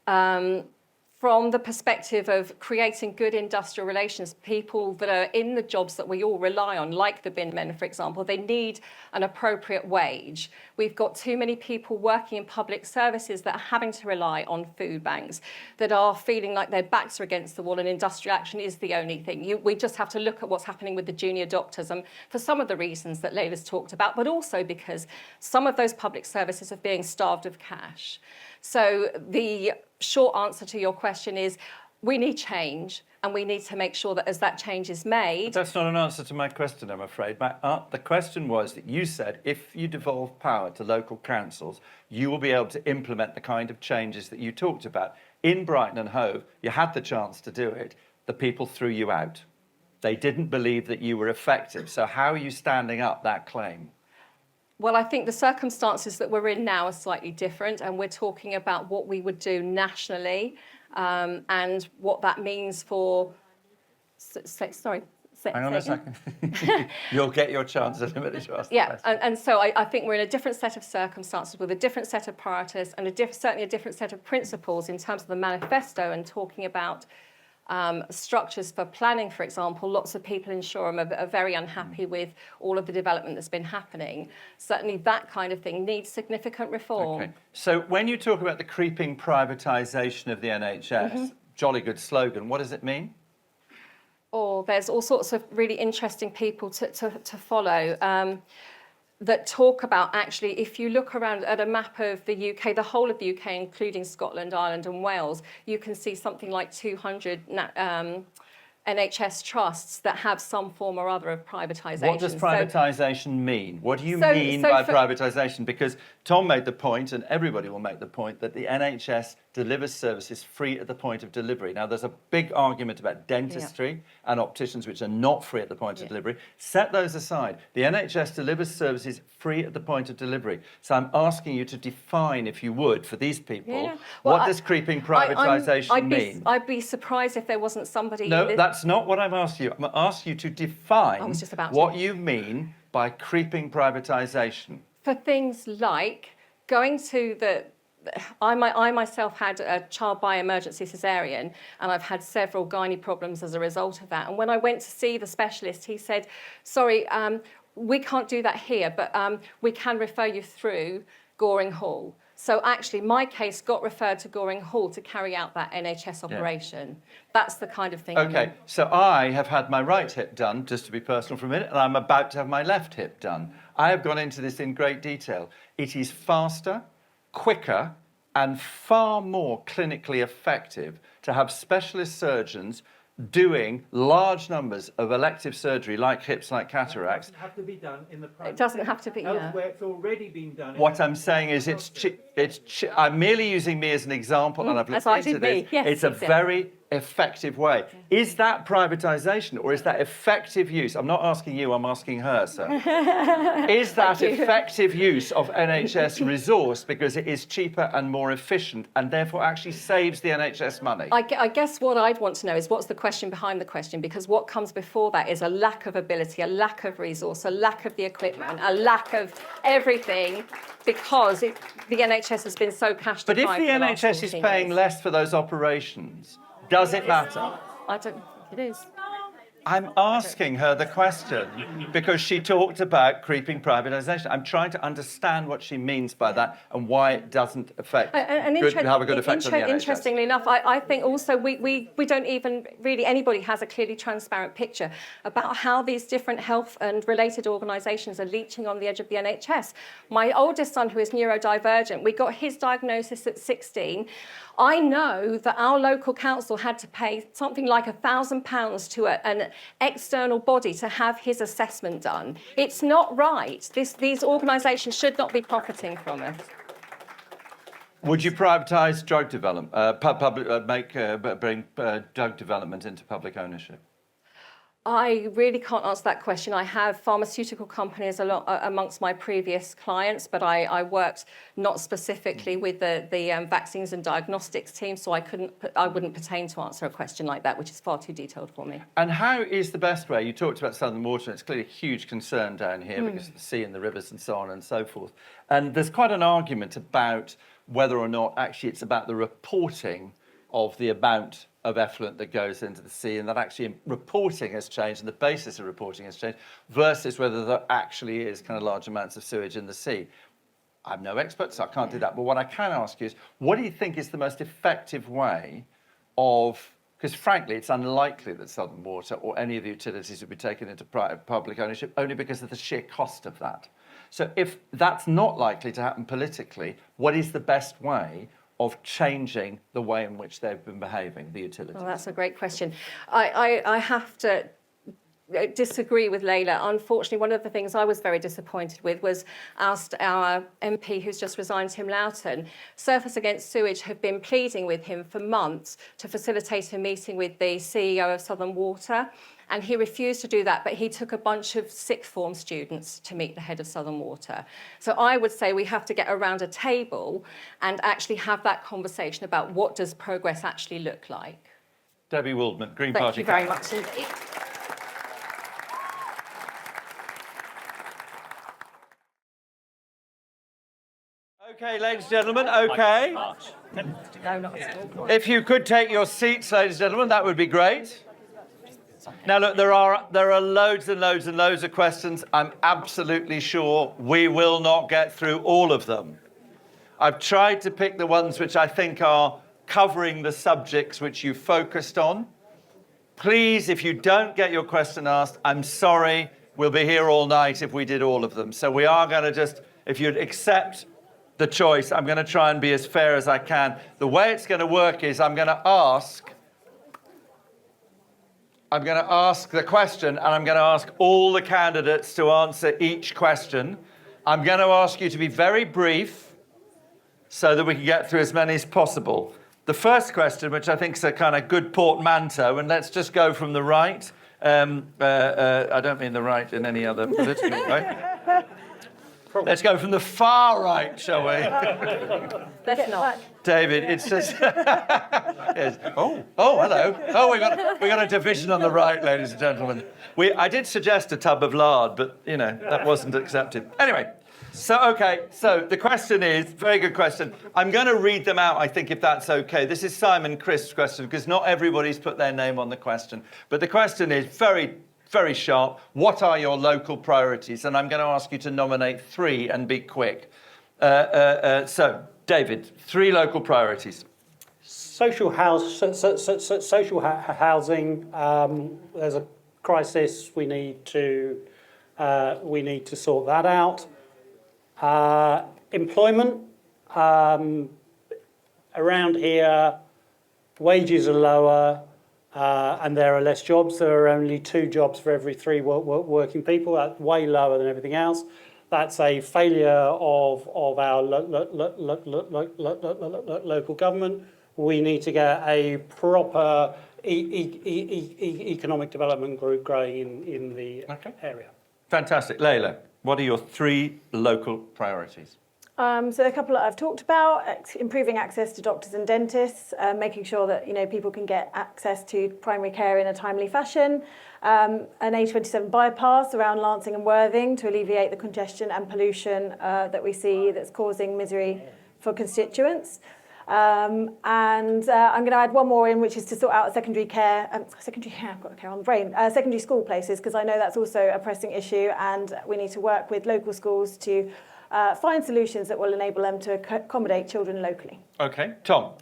Speaker 5: from the perspective of creating good industrial relations, people that are in the jobs that we all rely on, like the bin men, for example, they need an appropriate wage. We've got too many people working in public services that are having to rely on food banks, that are feeling like their backs are against the wall and industrial action is the only thing. We just have to look at what's happening with the junior doctors, and for some of the reasons that Layla's talked about, but also because some of those public services are being starved of cash. So the short answer to your question is we need change, and we need to make sure that as that change is made...
Speaker 1: But that's not an answer to my question, I'm afraid. The question was that you said if you devolve power to local councils, you will be able to implement the kind of changes that you talked about. In Brighton and Hove, you had the chance to do it. The people threw you out. They didn't believe that you were effective. So how are you standing up that claim?
Speaker 5: Well, I think the circumstances that we're in now are slightly different, and we're talking about what we would do nationally and what that means for...
Speaker 1: Hang on a second. You'll get your chance in a minute to ask the question.
Speaker 5: And so I think we're in a different set of circumstances with a different set of priorities and certainly a different set of principles in terms of the manifesto and talking about structures for planning, for example. Lots of people in Shoreham are very unhappy with all of the development that's been happening. Certainly that kind of thing needs significant reform.
Speaker 1: Okay. So when you talk about the creeping privatisation of the NHS, jolly good slogan, what does it mean?
Speaker 5: Oh, there's all sorts of really interesting people to follow that talk about, actually, if you look around at a map of the UK, the whole of the UK, including Scotland, Ireland and Wales, you can see something like 200 NHS trusts that have some form or other of privatisation.
Speaker 1: What does privatisation mean? What do you mean by privatisation? Because Tom made the point, and everybody will make the point, that the NHS delivers services free at the point of delivery. Now, there's a big argument about dentistry and opticians, which are not free at the point of delivery. Set those aside. The NHS delivers services free at the point of delivery. So I'm asking you to define, if you would, for these people,
Speaker 5: well,
Speaker 1: what does creeping privatisation mean?
Speaker 5: I'd be surprised if there wasn't somebody...
Speaker 1: No, that's not what I'm asking you. I'm asking you to define
Speaker 5: what
Speaker 1: you mean by creeping privatisation.
Speaker 5: For things like going to I myself had a child by emergency cesarean, and I've had several gynae problems as a result of that. And when I went to see the specialist, he said, sorry, we can't do that here, but we can refer you through Goring Hall. So actually, my case got referred to Goring Hall to carry out that NHS operation. That's the kind of thing.
Speaker 1: Okay, so I have had my right hip done, just to be personal for a minute, and I'm about to have my left hip done. I have gone into this in great detail. It is faster, quicker, and far more clinically effective to have specialist surgeons doing large numbers of elective surgery, like hips, like cataracts.
Speaker 6: It doesn't have to be done in the private.
Speaker 5: It doesn't have to be, yeah.
Speaker 6: Elsewhere, it's already been done.
Speaker 1: What I'm saying is I'm merely using me as an example, and I've looked into this.
Speaker 5: Yes,
Speaker 1: it's a
Speaker 5: exactly.
Speaker 1: very effective way. Is that privatisation or is that effective use? I'm not asking you, I'm asking her, sir. Is that effective use of NHS resource because it is cheaper and more efficient and therefore actually saves the NHS money?
Speaker 5: I guess what I'd want to know is what's the question behind the question, because what comes before that is a lack of ability, a lack of resource, a lack of the equipment, a lack of everything, because the NHS has been so cash
Speaker 1: But if
Speaker 5: deprived
Speaker 1: the
Speaker 5: for last
Speaker 1: NHS is
Speaker 5: 14
Speaker 1: paying
Speaker 5: years.
Speaker 1: less for those operations, does it matter?
Speaker 5: I don't think it is.
Speaker 1: I'm asking her the question because she talked about creeping privatisation. I'm trying to understand what she means by that and why it doesn't affect have a good effect on the NHS.
Speaker 5: Interestingly enough, I think also we don't even really, anybody has a clearly transparent picture about how these different health and related organisations are leeching on the edge of the NHS. My oldest son, who is neurodivergent, we got his diagnosis at 16. I know that our local council had to pay something like £1,000 to an external body to have his assessment done. It's not right. These organisations should not be profiting from it.
Speaker 1: Would you privatise drug development, bring drug development into public ownership?
Speaker 5: I really can't answer that question. I have pharmaceutical companies amongst my previous clients, but I worked not specifically with the vaccines and diagnostics team, so I wouldn't pertain to answer a question like that, which is far too detailed for me.
Speaker 1: And how is the best way? You talked about Southern Water, and it's clearly a huge concern down here because of the sea and the rivers and so on and so forth. And there's quite an argument about whether or not actually it's about the reporting of the amount of effluent that goes into the sea, and that actually reporting has changed and the basis of reporting has changed versus whether there actually is kind of large amounts of sewage in the sea. I'm no expert, so I can't do that. But what I can ask you is, what do you think is the most effective way of, because frankly, it's unlikely that Southern Water or any of the utilities would be taken into public ownership only because of the sheer cost of that. So if that's not likely to happen politically, what is the best way of changing the way in which they've been behaving, the utilities?
Speaker 5: Well, that's a great question. I have to disagree with Layla. Unfortunately, one of the things I was very disappointed with was our MP, who's just resigned, Tim Loughton. Surface Against Sewage have been pleading with him for months to facilitate a meeting with the CEO of Southern Water, and he refused to do that, but he took a bunch of sixth form students to meet the head of Southern Water. So I would say we have to get around a table and actually have that conversation about what does progress actually look like.
Speaker 1: Debbie Waldman, Green
Speaker 5: Thank
Speaker 1: Party.
Speaker 5: you very much indeed.
Speaker 1: Okay, ladies and gentlemen, okay.
Speaker 5: No, not at all.
Speaker 1: If you could take your seats, ladies and gentlemen, that would be great. Now, look, there are loads and loads and loads of questions. I'm absolutely sure we will not get through all of them. I've tried to pick the ones which I think are covering the subjects which you focused on. Please, if you don't get your question asked, I'm sorry, we'll be here all night if we did all of them. So we are going to just, if you'd accept the choice, I'm going to try and be as fair as I can. The way it's going to work is I'm going to ask the question, and I'm going to ask all the candidates to answer each question. I'm going to ask you to be very brief so that we can get through as many as possible. The first question, which I think is a kind of good portmanteau, and let's just go from the right. I don't mean the right in any other political way. Let's go from the far right, shall we?
Speaker 5: Let's not.
Speaker 1: David, it's just... yes. Oh, hello. Oh, we got a division on the right, ladies and gentlemen. I did suggest a tub of lard, but, you know, that wasn't accepted. Anyway, So the question is, very good question. I'm going to read them out, I think, if that's okay. This is Simon Crisp's question, because not everybody's put their name on the question. But the question is very, very sharp. What are your local priorities? And I'm going to ask you to nominate 3 and be quick. So, David, 3 local priorities.
Speaker 4: Social housing. There's a crisis. We need to sort that out. Employment. Around here, wages are lower, and there are less jobs. There are only 2 jobs for every 3 working people. That's way lower than everything else. That's a failure of our local government. We need to get a proper economic development group growing in the area.
Speaker 1: Fantastic. Layla, what are your 3 local priorities?
Speaker 3: So a couple that I've talked about: improving access to doctors and dentists, making sure that people can get access to primary care in a timely fashion, an A27 bypass around Lancing and Worthing to alleviate the congestion and pollution that we see that's causing misery for constituents. And I'm going to add one more in, which is to sort out secondary school places, because I know that's also a pressing issue, and we need to work with local schools to find solutions that will enable them to accommodate children locally.
Speaker 1: Okay, Tom.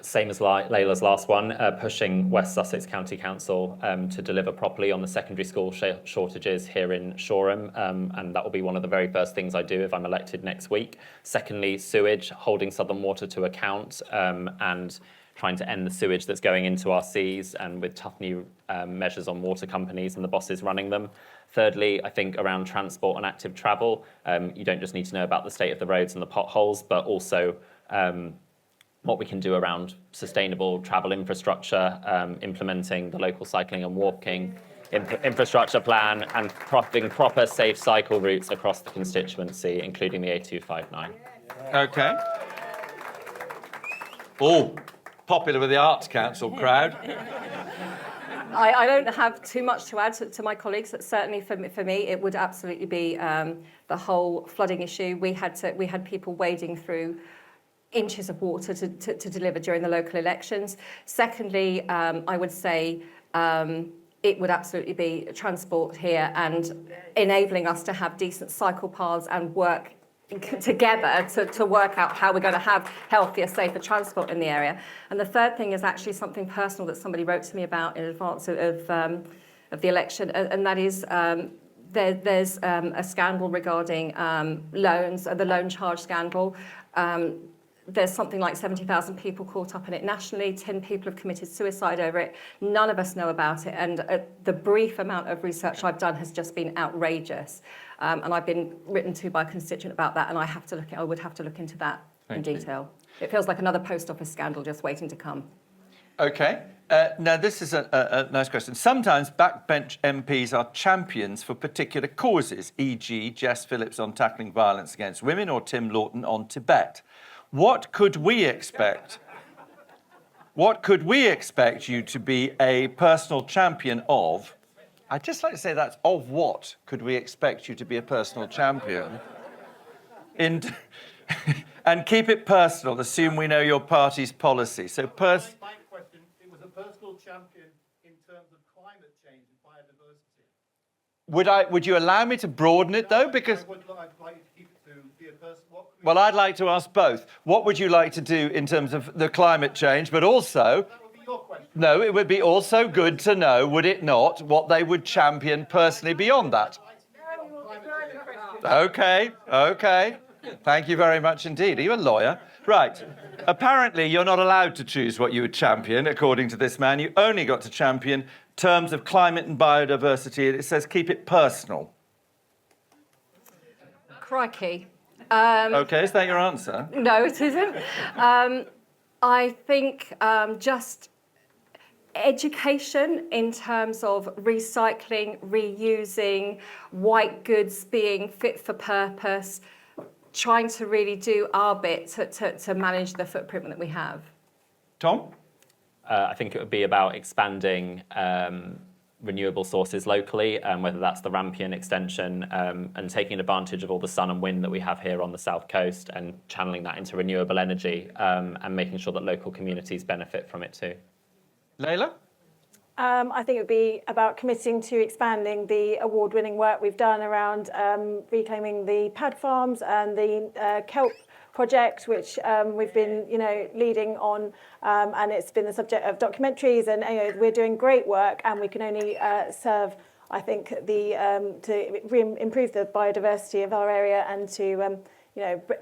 Speaker 2: Same as Layla's last one, pushing West Sussex County Council to deliver properly on the secondary school shortages here in Shoreham, and that will be one of the very first things I do if I'm elected next week. Secondly, sewage, holding Southern Water to account, and trying to end the sewage that's going into our seas, and with tough new measures on water companies and the bosses running them. Thirdly, I think around transport and active travel, you don't just need to know about the state of the roads and the potholes, but also what we can do around sustainable travel infrastructure, implementing the local cycling and walking infrastructure plan, and providing proper safe cycle routes across the constituency, including the A259.
Speaker 1: Okay. All popular with the Arts Council crowd.
Speaker 5: I don't have too much to add to my colleagues. Certainly for me, it would absolutely be the whole flooding issue. We had people wading through inches of water to deliver during the local elections. Secondly, I would say it would absolutely be transport here and enabling us to have decent cycle paths and work together to work out how we're going to have healthier, safer transport in the area. And the third thing is actually something personal that somebody wrote to me about in advance of the election, and that is there's a scandal regarding loans, the loan charge scandal. There's something like 70,000 people caught up in it nationally. 10 people have committed suicide over it. None of us know about it. And the brief amount of research I've done has just been outrageous. And I've been written to by a constituent about that. And I would have to look into that in detail. It feels like another post office scandal just waiting to come.
Speaker 1: Okay. Now, this is a nice question. Sometimes backbench MPs are champions for particular causes, e.g. Jess Phillips on tackling violence against women or Tim Lawton on Tibet. What could we expect? What could we expect you to be a personal champion of? I'd just like to say that's of what could we expect you to be a personal champion? And keep it personal. Assume we know your party's policy. So
Speaker 6: My question, it was a personal champion in terms of climate change and biodiversity.
Speaker 1: Would you allow me to broaden it, though? Because
Speaker 6: I'd like you to keep it to be a person.
Speaker 1: well, I'd like to ask both. What would you like to do in terms of the climate change, but also...
Speaker 6: That would be your question.
Speaker 1: No, it would be also good to know, would it not, what they would champion personally beyond that? Okay. Thank you very much indeed. Are you a lawyer? Right. Apparently, you're not allowed to choose what you would champion, according to this man. You only got to champion terms of climate and biodiversity. It says keep it personal.
Speaker 5: Crikey.
Speaker 1: Okay, is that your answer?
Speaker 5: No, it isn't. I think just education in terms of recycling, reusing, white goods being fit for purpose, trying to really do our bit to manage the footprint that we have.
Speaker 1: Tom?
Speaker 2: I think it would be about expanding renewable sources locally, whether that's the Rampion extension and taking advantage of all the sun and wind that we have here on the south coast and channeling that into renewable energy and making sure that local communities benefit from it too.
Speaker 1: Layla?
Speaker 3: I think it would be about committing to expanding the award-winning work we've done around reclaiming the pad farms and the kelp project, which we've been, leading on, and it's been the subject of documentaries. And we're doing great work, and we can only serve, I think, to improve the biodiversity of our area and to,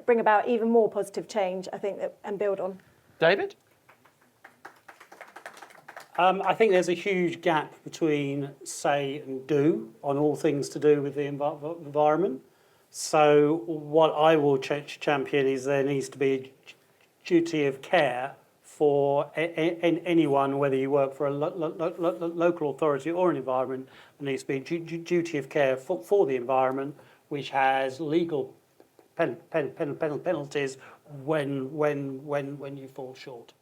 Speaker 3: bring about even more positive change. I think and build on.
Speaker 1: David?
Speaker 4: I think there's a huge gap between say and do on all things to do with the environment. So what I will champion is there needs to be a duty of care for anyone, whether you work for a local authority or an environment. There needs to be a duty of care for the environment, which has legal penalties when you fall short.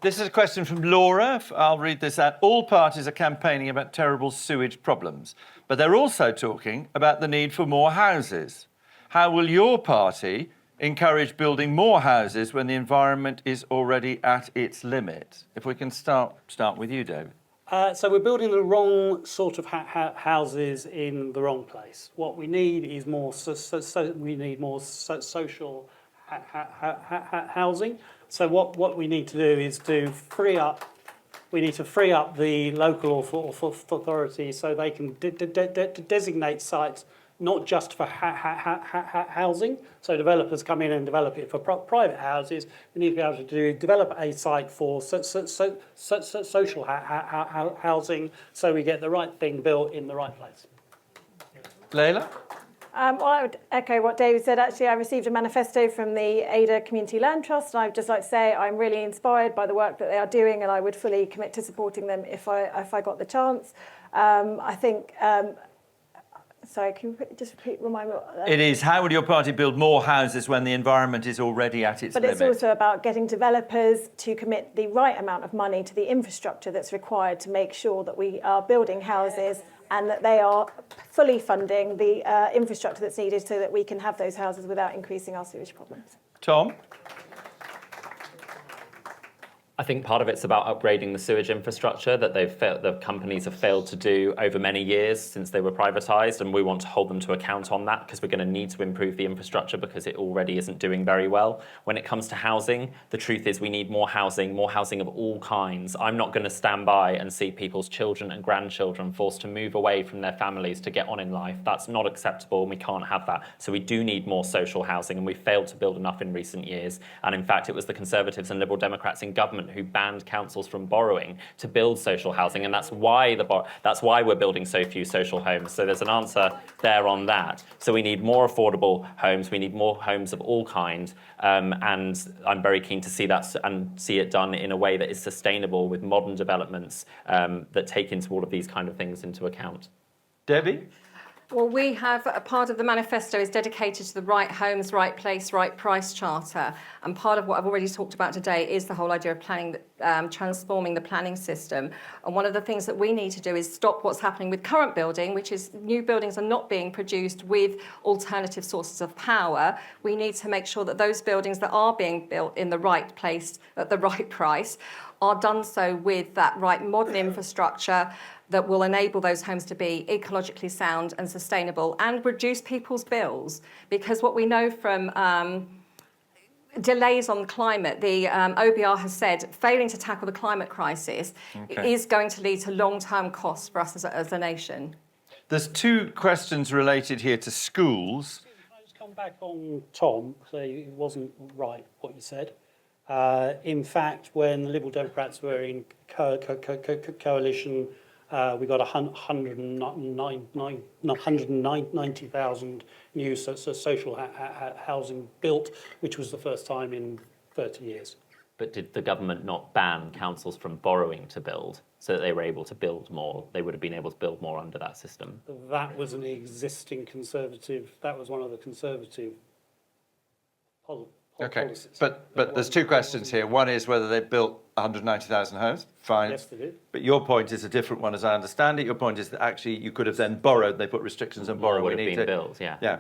Speaker 1: This is a question from Laura. I'll read this out. All parties are campaigning about terrible sewage problems, but they're also talking about the need for more houses. How will your party encourage building more houses when the environment is already at its limit? If we can start with you, David.
Speaker 4: So we're building the wrong sort of houses in the wrong place. What we need is more social housing. So what we need to do is to free up the local authority so they can designate sites not just for housing. So developers come in and develop it for private houses. We need to be able to develop a site for social housing, so we get the right thing built in the right place.
Speaker 1: Layla?
Speaker 3: Well, I would echo what David said. Actually, I received a manifesto from the Ada Community Land Trust, and I'd just like to say I'm really inspired by the work that they are doing, and I would fully commit to supporting them if I got the chance. I think. Sorry, can you just remind me?
Speaker 1: It is, how would your party build more houses when the environment is already at its limit?
Speaker 3: But it's also about getting developers to commit the right amount of money to the infrastructure that's required to make sure that we are building houses and that they are fully funding the infrastructure that's needed so that we can have those houses without increasing our sewage problems.
Speaker 1: Tom?
Speaker 2: I think part of it's about upgrading the sewage infrastructure that the companies have failed to do over many years since they were privatised, and we want to hold them to account on that because we're going to need to improve the infrastructure because it already isn't doing very well. When it comes to housing, the truth is we need more housing of all kinds. I'm not going to stand by and see people's children and grandchildren forced to move away from their families to get on in life. That's not acceptable, and we can't have that. So we do need more social housing, and we've failed to build enough in recent years. And in fact, it was the Conservatives and Liberal Democrats in government who banned councils from borrowing to build social housing, and that's why we're building so few social homes. So there's an answer there on that. So we need more affordable homes, we need more homes of all kinds, and I'm very keen to see that and see it done in a way that is sustainable with modern developments that take into all of these kind of things into account.
Speaker 1: Debbie?
Speaker 5: Well, we have a part of the manifesto is dedicated to the right homes, right place, right price charter. And part of what I've already talked about today is the whole idea of planning, transforming the planning system. And one of the things that we need to do is stop what's happening with current building, which is new buildings are not being produced with alternative sources of power. We need to make sure that those buildings that are being built in the right place at the right price are done so with that right modern infrastructure that will enable those homes to be ecologically sound and sustainable and reduce people's bills. Because what we know from delays on climate, the OBR has said failing to tackle the climate crisis is going to lead to long-term costs for us as a nation.
Speaker 1: There's two questions related here to schools.
Speaker 4: Can I just come back on Tom, so it wasn't right what you said. In fact, when the Liberal Democrats were in coalition, we got 190,000 new social housing built, which was the first time in 30 years.
Speaker 2: But did the government not ban councils from borrowing to build so that they were able to build more? They would have been able to build more under that system.
Speaker 4: That was an existing Conservative, that was one of the Conservative
Speaker 1: Okay,
Speaker 4: policies.
Speaker 1: but there's two questions here. One is whether they built 190,000 homes. Fine.
Speaker 4: Yes, they did.
Speaker 1: But your point is a different one, as I understand it. Your point is that actually you could have then borrowed. They put restrictions on borrowing.
Speaker 2: More would have been built, yeah.
Speaker 1: Yeah.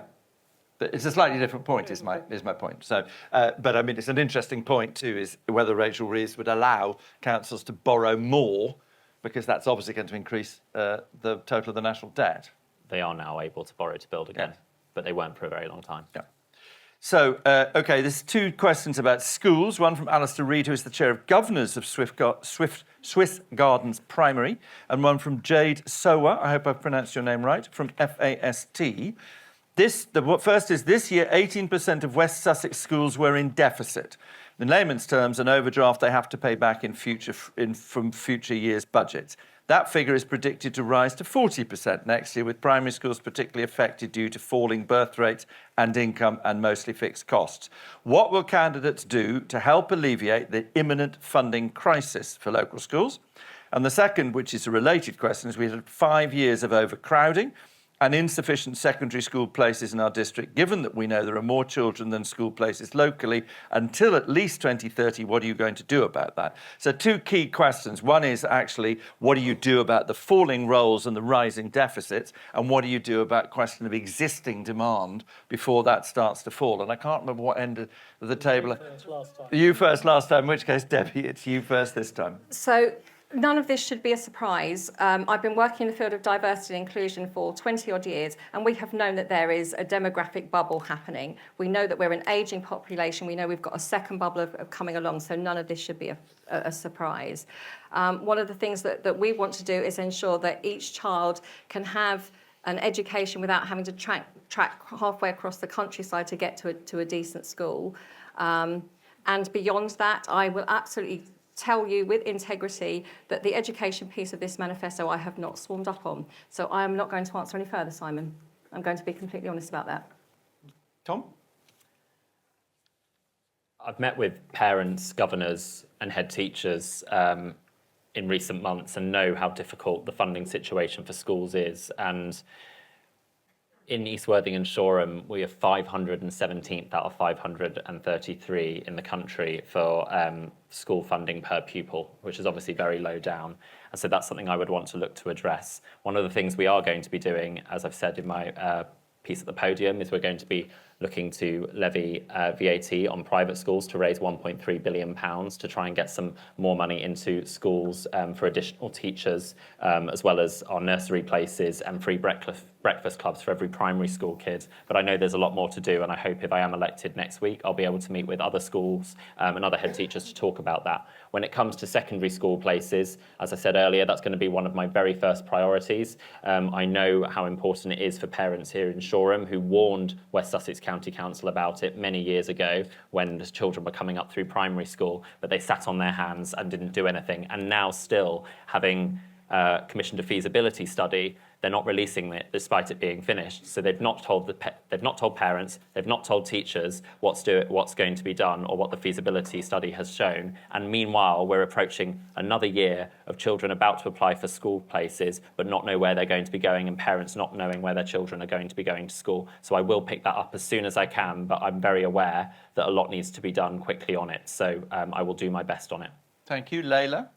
Speaker 1: But it's a slightly different point, is my point. So, but I mean, it's an interesting point too, is whether Rachel Reeves would allow councils to borrow more, because that's obviously going to increase the total of the national debt.
Speaker 2: They are now able to borrow to build again,
Speaker 1: Yeah.
Speaker 2: but they weren't for a very long time.
Speaker 1: Yeah. So, OK, there's two questions about schools. One from Alistair Reid, who is the chair of governors of Swiss Gardens Primary, and one from Jade Sowa, I hope I've pronounced your name right, from FAST. The first is, this year, 18% of West Sussex schools were in deficit. In layman's terms, an overdraft they have to pay back from future years' budgets. That figure is predicted to rise to 40% next year, with primary schools particularly affected due to falling birth rates and income and mostly fixed costs. What will candidates do to help alleviate the imminent funding crisis for local schools? And the second, which is a related question, is we had 5 years of overcrowding and insufficient secondary school places in our district. Given that we know there are more children than school places locally, until at least 2030, what are you going to do about that? So two key questions. One is actually, what do you do about the falling rolls and the rising deficits? And what do you do about the question of existing demand before that starts to fall? And I can't remember what end of the table. You first last time, in which case, Debbie, it's you first this time.
Speaker 5: So none of this should be a surprise. I've been working in the field of diversity and inclusion for 20 odd years, and we have known that there is a demographic bubble happening. We know that we're an ageing population. We know we've got a second bubble of coming along, so none of this should be a surprise. One of the things that we want to do is ensure that each child can have an education without having to track halfway across the countryside to get to a decent school. And beyond that, I will absolutely tell you with integrity that the education piece of this manifesto I have not swarmed up on. So I am not going to answer any further, Simon. I'm going to be completely honest about that.
Speaker 1: Tom?
Speaker 2: I've met with parents, governors and head teachers in recent months and know how difficult the funding situation for schools is. And in East Worthing and Shoreham, we are 517th out of 533 in the country for school funding per pupil, which is obviously very low down. And so that's something I would want to look to address. One of the things we are going to be doing, as I've said in my piece at the podium, is we're going to be looking to levy VAT on private schools to raise £1.3 billion to try and get some more money into schools for additional teachers, as well as our nursery places and free breakfast clubs for every primary school kid. But I know there's a lot more to do, and I hope if I am elected next week, I'll be able to meet with other schools and other head teachers to talk about that. When it comes to secondary school places, as I said earlier, that's going to be one of my very first priorities. I know how important it is for parents here in Shoreham who warned West Sussex County Council about it many years ago when the children were coming up through primary school, but they sat on their hands and didn't do anything. And now still, having commissioned a feasibility study, they're not releasing it despite it being finished. So they've not told parents, they've not told teachers what's going to be done or what the feasibility study has shown. And meanwhile, we're approaching another year of children about to apply for school places but not know where they're going to be going, and parents not knowing where their children are going to be going to school. So I will pick that up as soon as I can, but I'm very aware that a lot needs to be done quickly on it. So I will do my best on it.
Speaker 1: Thank you. Layla?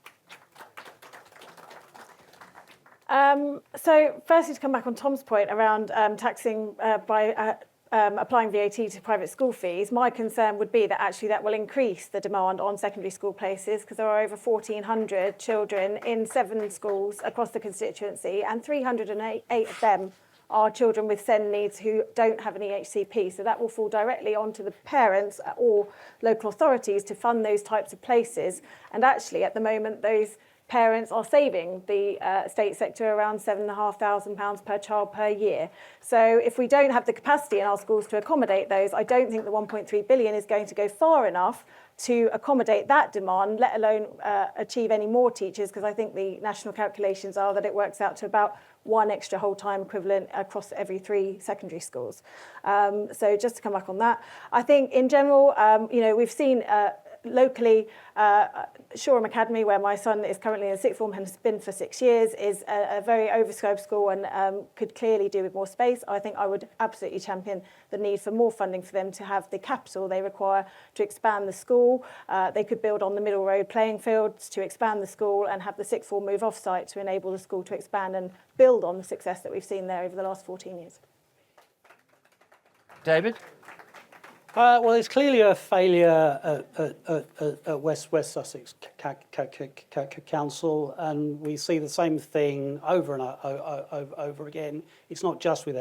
Speaker 3: So firstly, to come back on Tom's point around taxing by applying VAT to private school fees, my concern would be that actually that will increase the demand on secondary school places, because there are over 1,400 children in 7 schools across the constituency, and 308 of them are children with SEND needs who don't have an EHCP. So that will fall directly onto the parents or local authorities to fund those types of places. And actually, at the moment, those parents are saving the state sector around £7,500 per child per year. So if we don't have the capacity in our schools to accommodate those, I don't think the 1.3 billion is going to go far enough to accommodate that demand, let alone achieve any more teachers, because I think the national calculations are that it works out to about 1 extra whole-time equivalent across every 3 secondary schools. So just to come back on that, I think in general, we've seen locally, Shoreham Academy, where my son is currently in sixth form and has been for 6 years, is a very overscoped school and could clearly do with more space. I think I would absolutely champion the need for more funding for them to have the capital they require to expand the school. They could build on the Middle Road playing fields to expand the school and have the sixth form move off-site to enable the school to expand and build on the success that we've seen there over the last 14 years.
Speaker 1: David?
Speaker 4: Well, it's clearly a failure at West Sussex Council, and we see the same thing over and over again. It's not just with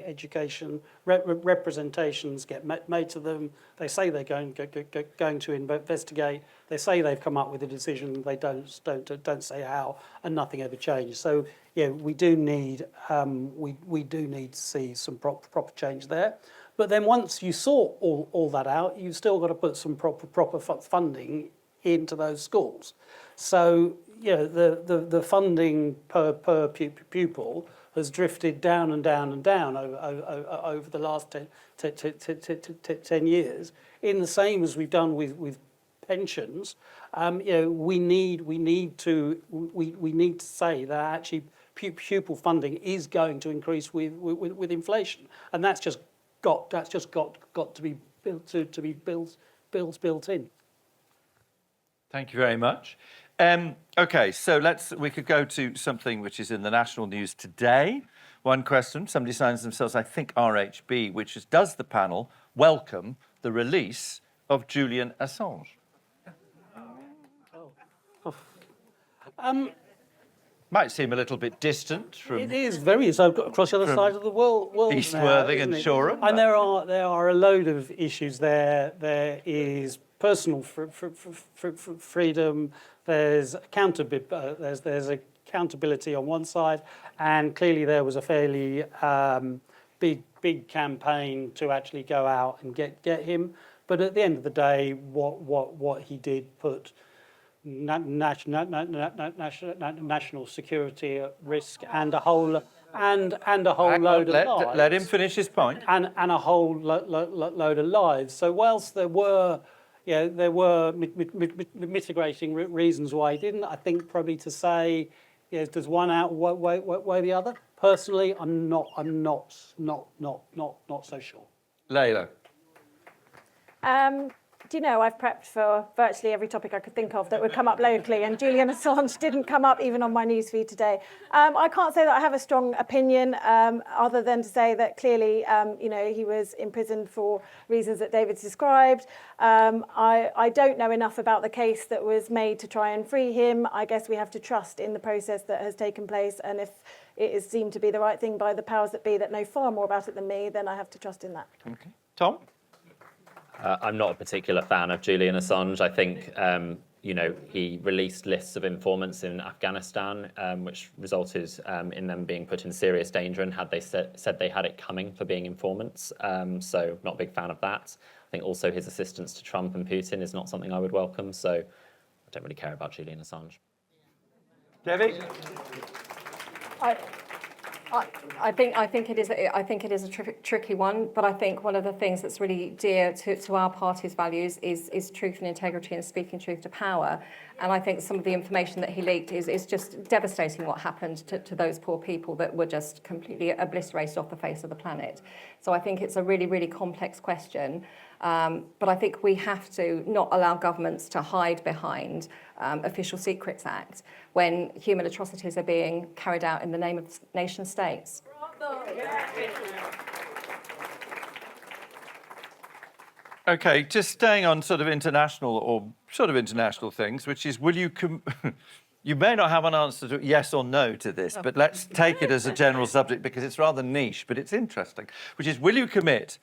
Speaker 4: education. Representations get made to them. They say they're going to investigate. They say they've come up with a decision. They don't say how, and nothing ever changes. So yeah, we do need to see some proper change there. But then once you sort all that out, you've still got to put some proper funding into those schools. So the funding per pupil has drifted down and down and down over the last 10 years. In the same as we've done with pensions, we need to say that actually pupil funding is going to increase with inflation, and that's just got to be built in.
Speaker 1: Thank you very much. Okay, so we could go to something which is in the national news today. One question, somebody signs themselves, I think RHB, which is, does the panel welcome the release of Julian Assange? Might seem a little bit distant from...
Speaker 4: It is very, so across the other side of the world
Speaker 1: East
Speaker 4: now,
Speaker 1: Worthing and Shoreham.
Speaker 4: And there are a load of issues there. There is personal freedom, there's accountability on one side, and clearly there was a fairly big campaign to actually go out and get him. But at the end of the day, what he did put national security at risk, and a whole load of lives.
Speaker 1: Let him finish his point.
Speaker 4: And a whole load of lives. So whilst there were mitigating reasons why he didn't, I think probably to say, does one outweigh the other? Personally, I'm not so sure.
Speaker 1: Layla.
Speaker 3: Do you know, I've prepped for virtually every topic I could think of that would come up locally, and Julian Assange didn't come up even on my newsfeed today. I can't say that I have a strong opinion, other than to say that clearly, he was imprisoned for reasons that David's described. I don't know enough about the case that was made to try and free him. I guess we have to trust in the process that has taken place, and if it is deemed to be the right thing by the powers that be that know far more about it than me, then I have to trust in that.
Speaker 1: Okay. Tom?
Speaker 2: I'm not a particular fan of Julian Assange. I think, he released lists of informants in Afghanistan, which resulted in them being put in serious danger, and had they said they had it coming for being informants. So not a big fan of that. I think also his assistance to Trump and Putin is not something I would welcome. So I don't really care about Julian Assange.
Speaker 1: Debbie?
Speaker 5: I think it is a tricky one, but I think one of the things that's really dear to our party's values is truth and integrity and speaking truth to power. And I think some of the information that he leaked is just devastating, what happened to those poor people that were just completely obliterated off the face of the planet. So I think it's a really, really complex question. But I think we have to not allow governments to hide behind Official Secrets Act when human atrocities are being carried out in the name of nation states.
Speaker 1: Okay, just staying on sort of international things, which is, will you... You may not have an answer to yes or no to this, but let's take it as a general subject because it's rather niche, but it's interesting, which is, will you commit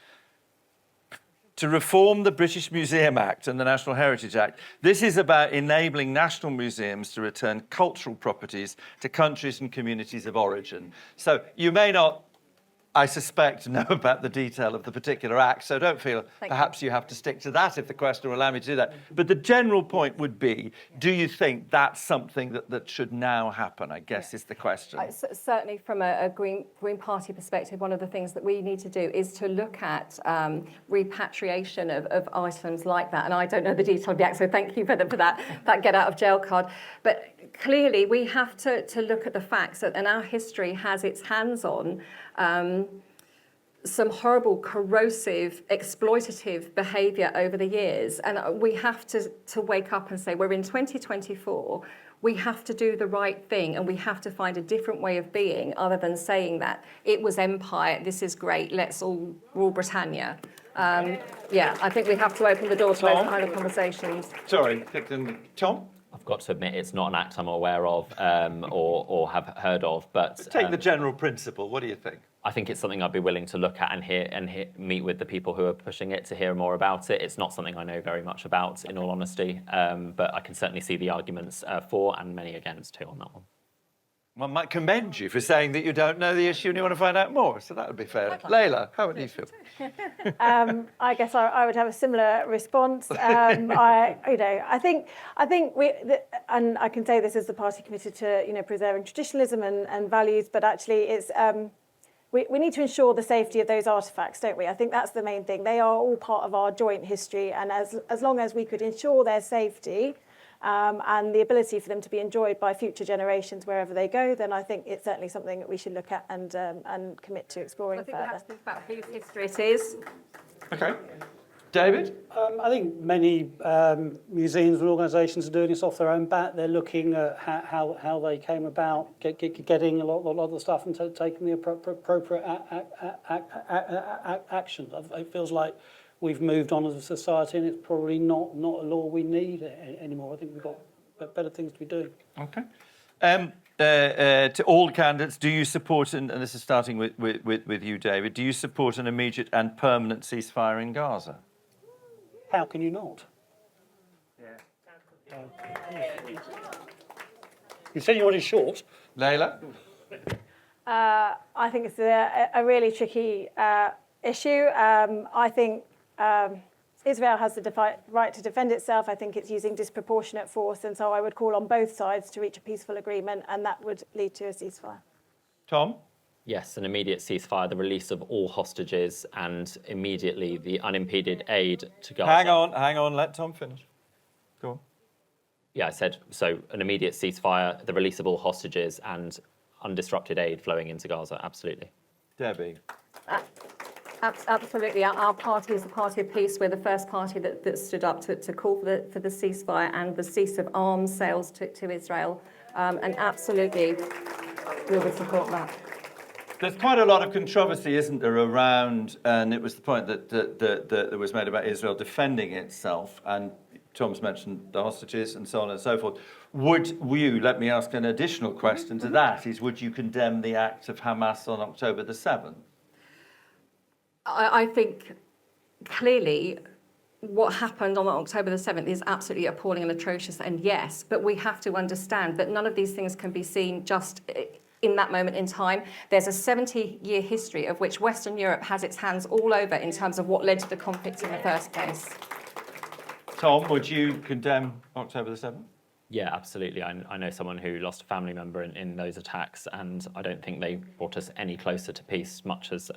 Speaker 1: to reform the British Museum Act and the National Heritage Act? This is about enabling national museums to return cultural properties to countries and communities of origin. So you may not I suspect, know about the detail of the particular act, so don't feel perhaps you have to stick to that if the question will allow me to do that. But the general point would be, do you think that's something that should now happen, I guess is the question.
Speaker 5: Certainly from a Green Party perspective, one of the things that we need to do is to look at repatriation of items like that. And I don't know the detail of the act, so thank you for that get out of jail card. But clearly we have to look at the facts, and our history has its hands on some horrible, corrosive, exploitative behaviour over the years. And we have to wake up and say, we're in 2024, we have to do the right thing, and we have to find a different way of being other than saying that it was empire, this is great, let's all rule Britannia. Yeah, I think we have to open the door to those kind of conversations.
Speaker 1: Sorry, Tom?
Speaker 2: I've got to admit, it's not an act I'm aware of or have heard of, but
Speaker 1: Take the general principle. What do you think?
Speaker 2: I think it's something I'd be willing to look at and meet with the people who are pushing it to hear more about it. It's not something I know very much about, in all honesty, but I can certainly see the arguments for and many against too on that one.
Speaker 1: One might commend you for saying that you don't know the issue and you want to find out more, so that would be fair. Layla, how would you feel?
Speaker 3: I guess I would have a similar response. I think we, and I can say this as the party committed to, preserving traditionalism and values, but actually it's we need to ensure the safety of those artefacts, don't we? I think that's the main thing. They are all part of our joint history, and as long as we could ensure their safety and the ability for them to be enjoyed by future generations wherever they go, then I think it's certainly something that we should look at and commit to exploring further.
Speaker 5: I think we have to think about whose history it is.
Speaker 1: Okay. David?
Speaker 4: I think many museums and organisations are doing this off their own bat. They're looking at how they came about getting a lot of the stuff and taking the appropriate action. It feels like we've moved on as a society, and it's probably not a law we need anymore. I think we've got better things to be doing.
Speaker 1: Okay. To all candidates, do you support, and this is starting with you, David, do you support an immediate and permanent ceasefire in Gaza?
Speaker 4: How can you not? You said you wanted short.
Speaker 1: Layla?
Speaker 3: I think it's a really tricky issue. I think Israel has the right to defend itself. I think it's using disproportionate force, and so I would call on both sides to reach a peaceful agreement, and that would lead to a ceasefire.
Speaker 1: Tom?
Speaker 2: Yes, an immediate ceasefire, the release of all hostages, and immediately the unimpeded aid to Gaza.
Speaker 1: Hang on, let Tom finish. Go on.
Speaker 2: Yeah, I said, so an immediate ceasefire, the release of all hostages, and undisrupted aid flowing into Gaza, absolutely.
Speaker 1: Debbie?
Speaker 5: Absolutely. Our party is the party of peace. We're the first party that stood up to call for the ceasefire and the cease of arms sales to Israel. And absolutely, we will support that.
Speaker 1: There's quite a lot of controversy, isn't there, around, and it was the point that was made about Israel defending itself, and Tom's mentioned the hostages and so on and so forth. Would you, let me ask an additional question to that, is would you condemn the act of Hamas on October the 7th?
Speaker 5: I think clearly what happened on October the 7th is absolutely appalling and atrocious, and yes, but we have to understand that none of these things can be seen just in that moment in time. There's a 70-year history of which Western Europe has its hands all over in terms of what led to the conflict in the first place.
Speaker 1: Tom, would you condemn October the 7th?
Speaker 2: Yeah, absolutely. I know someone who lost a family member in those attacks, and I don't think they brought us any closer to peace, much as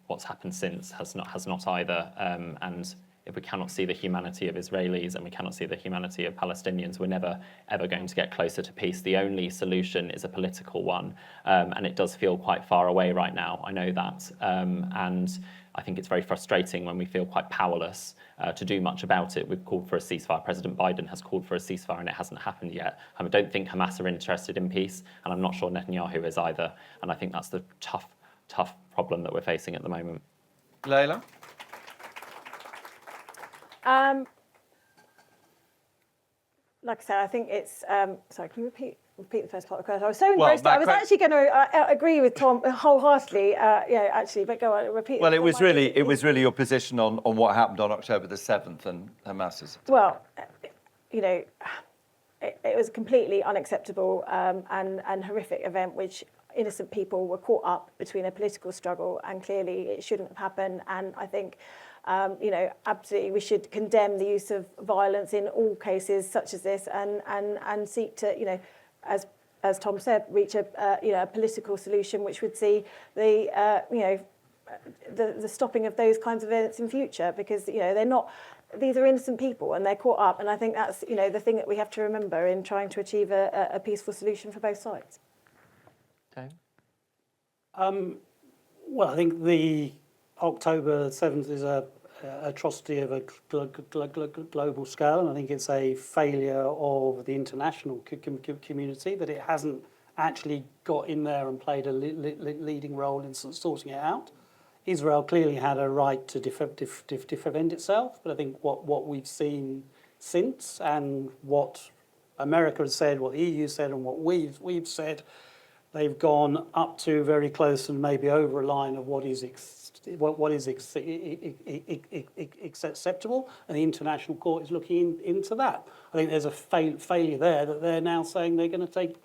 Speaker 2: what's happened since has not either. And if we cannot see the humanity of Israelis and we cannot see the humanity of Palestinians, we're never, ever going to get closer to peace. The only solution is a political one, and it does feel quite far away right now. I know that. And I think it's very frustrating when we feel quite powerless to do much about it. We've called for a ceasefire. President Biden has called for a ceasefire, and it hasn't happened yet. I don't think Hamas are interested in peace, and I'm not sure Netanyahu is either. And I think that's the tough problem that we're facing at the moment.
Speaker 1: Layla?
Speaker 3: Like I said, I think it's... sorry, can you repeat the first part of the question? I was so engrossed. I was actually going to agree with Tom wholeheartedly. But go on, repeat.
Speaker 1: Well, it was really your position on what happened on October the 7th and Hamas's attack.
Speaker 3: Well, it was a completely unacceptable and horrific event, which innocent people were caught up between a political struggle, and clearly it shouldn't have happened. And I think, absolutely we should condemn the use of violence in all cases such as this, and seek to, as Tom said, reach a political solution which would see the stopping of those kinds of events in future, because they're not. These are innocent people and they're caught up, and I think that's the thing that we have to remember in trying to achieve a peaceful solution for both sides.
Speaker 2: Dave?
Speaker 4: Well, I think the October 7th is a atrocity of a global scale, and I think it's a failure of the international community that it hasn't actually got in there and played a leading role in sorting it out. Israel clearly had a right to defend itself, but I think what we've seen since, and what America has said, what the EU said, and what we've said, they've gone up to very close and maybe over a line of what is acceptable, and the international court is looking into that. I think there's a failure there, that they're now saying they're going to take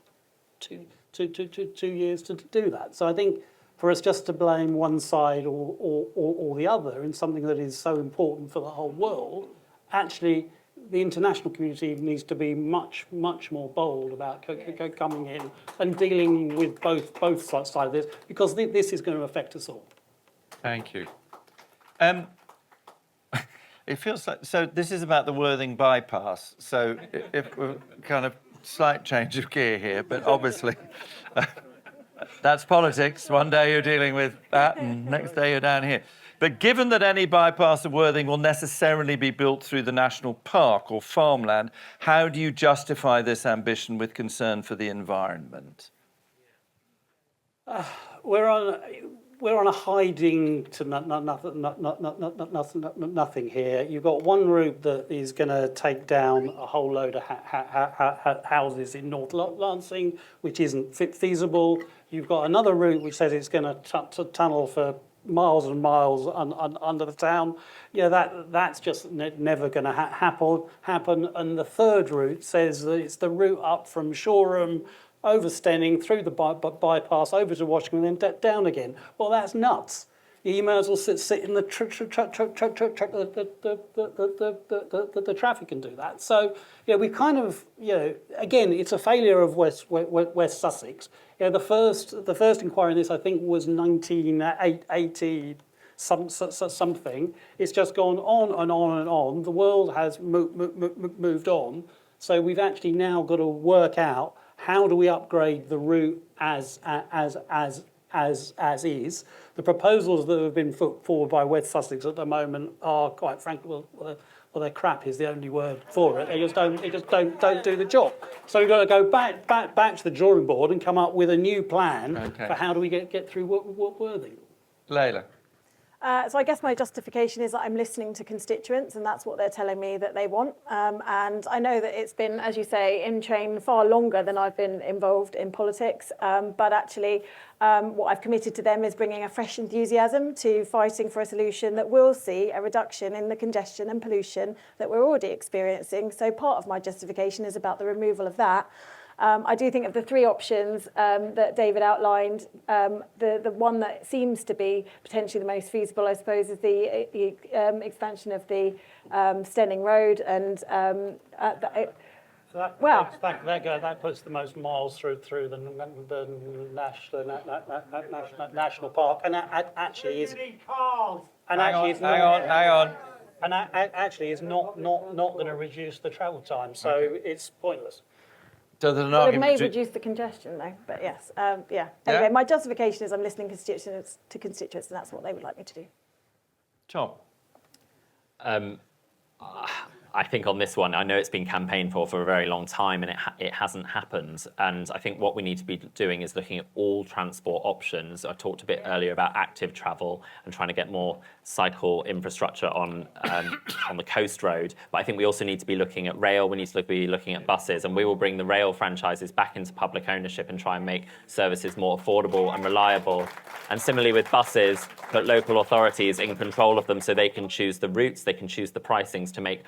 Speaker 4: 2 years to do that. So I think, for us just to blame one side or the other in something that is so important for the whole world, actually the international community needs to be much more bold about coming in and dealing with both sides of this, because this is going to affect us all.
Speaker 1: Thank you. It feels like, so this is about the Worthing bypass. So if we're kind of slight change of gear here, but obviously that's politics. One day you're dealing with that, and next day you're down here. But given that any bypass of Worthing will necessarily be built through the national park or farmland, how do you justify this ambition with concern for the environment?
Speaker 4: We're on a hiding to nothing here. You've got one route that is going to take down a whole load of houses in North Lancing, which isn't feasible. You've got another route which says it's going to tunnel for miles and miles under the town. That's just never going to happen. And the third route says that it's the route up from Shoreham, over Stenning, through the bypass, over to Washington, and then down again. Well, that's nuts. You may as well sit in the the traffic and do that. So, we kind of, again, it's a failure of West Sussex. The first inquiry in this, I think, was 1980 something. It's just gone on and on and on. The world has moved on. So we've actually now got to work out, how do we upgrade the route as is? The proposals that have been put forward by West Sussex at the moment are, quite frankly, well, they're crap is the only word for it. They just don't do the job. So we've got to go back to the drawing board and come up with a new plan for how do we get through Worthing.
Speaker 1: Layla.
Speaker 3: So I guess my justification is that I'm listening to constituents, and that's what they're telling me that they want. And I know that it's been, as you say, in train far longer than I've been involved in politics. But actually, what I've committed to them is bringing a fresh enthusiasm to fighting for a solution that will see a reduction in the congestion and pollution that we're already experiencing. So part of my justification is about the removal of that. I do think of the three options that David outlined, the one that seems to be potentially the most feasible, I suppose, is the expansion of the Stenning Road, and
Speaker 4: that puts the most miles through the national park, and that actually is. And
Speaker 1: Hang on.
Speaker 4: And that actually is not going to reduce the travel time, so it's pointless.
Speaker 1: So there's an
Speaker 3: Well, it
Speaker 1: argument
Speaker 3: may reduce the congestion, though, but yes. Anyway, my justification is I'm listening to constituents, and that's what they would like me to do.
Speaker 1: Tom.
Speaker 2: I think on this one, I know it's been campaigned for a very long time, and it hasn't happened. And I think what we need to be doing is looking at all transport options. I talked a bit earlier about active travel and trying to get more cycle infrastructure on the coast road. But I think we also need to be looking at rail. We need to be looking at buses, and we will bring the rail franchises back into public ownership and try and make services more affordable and reliable. And similarly with buses, put local authorities in control of them so they can choose the routes, they can choose the pricings to make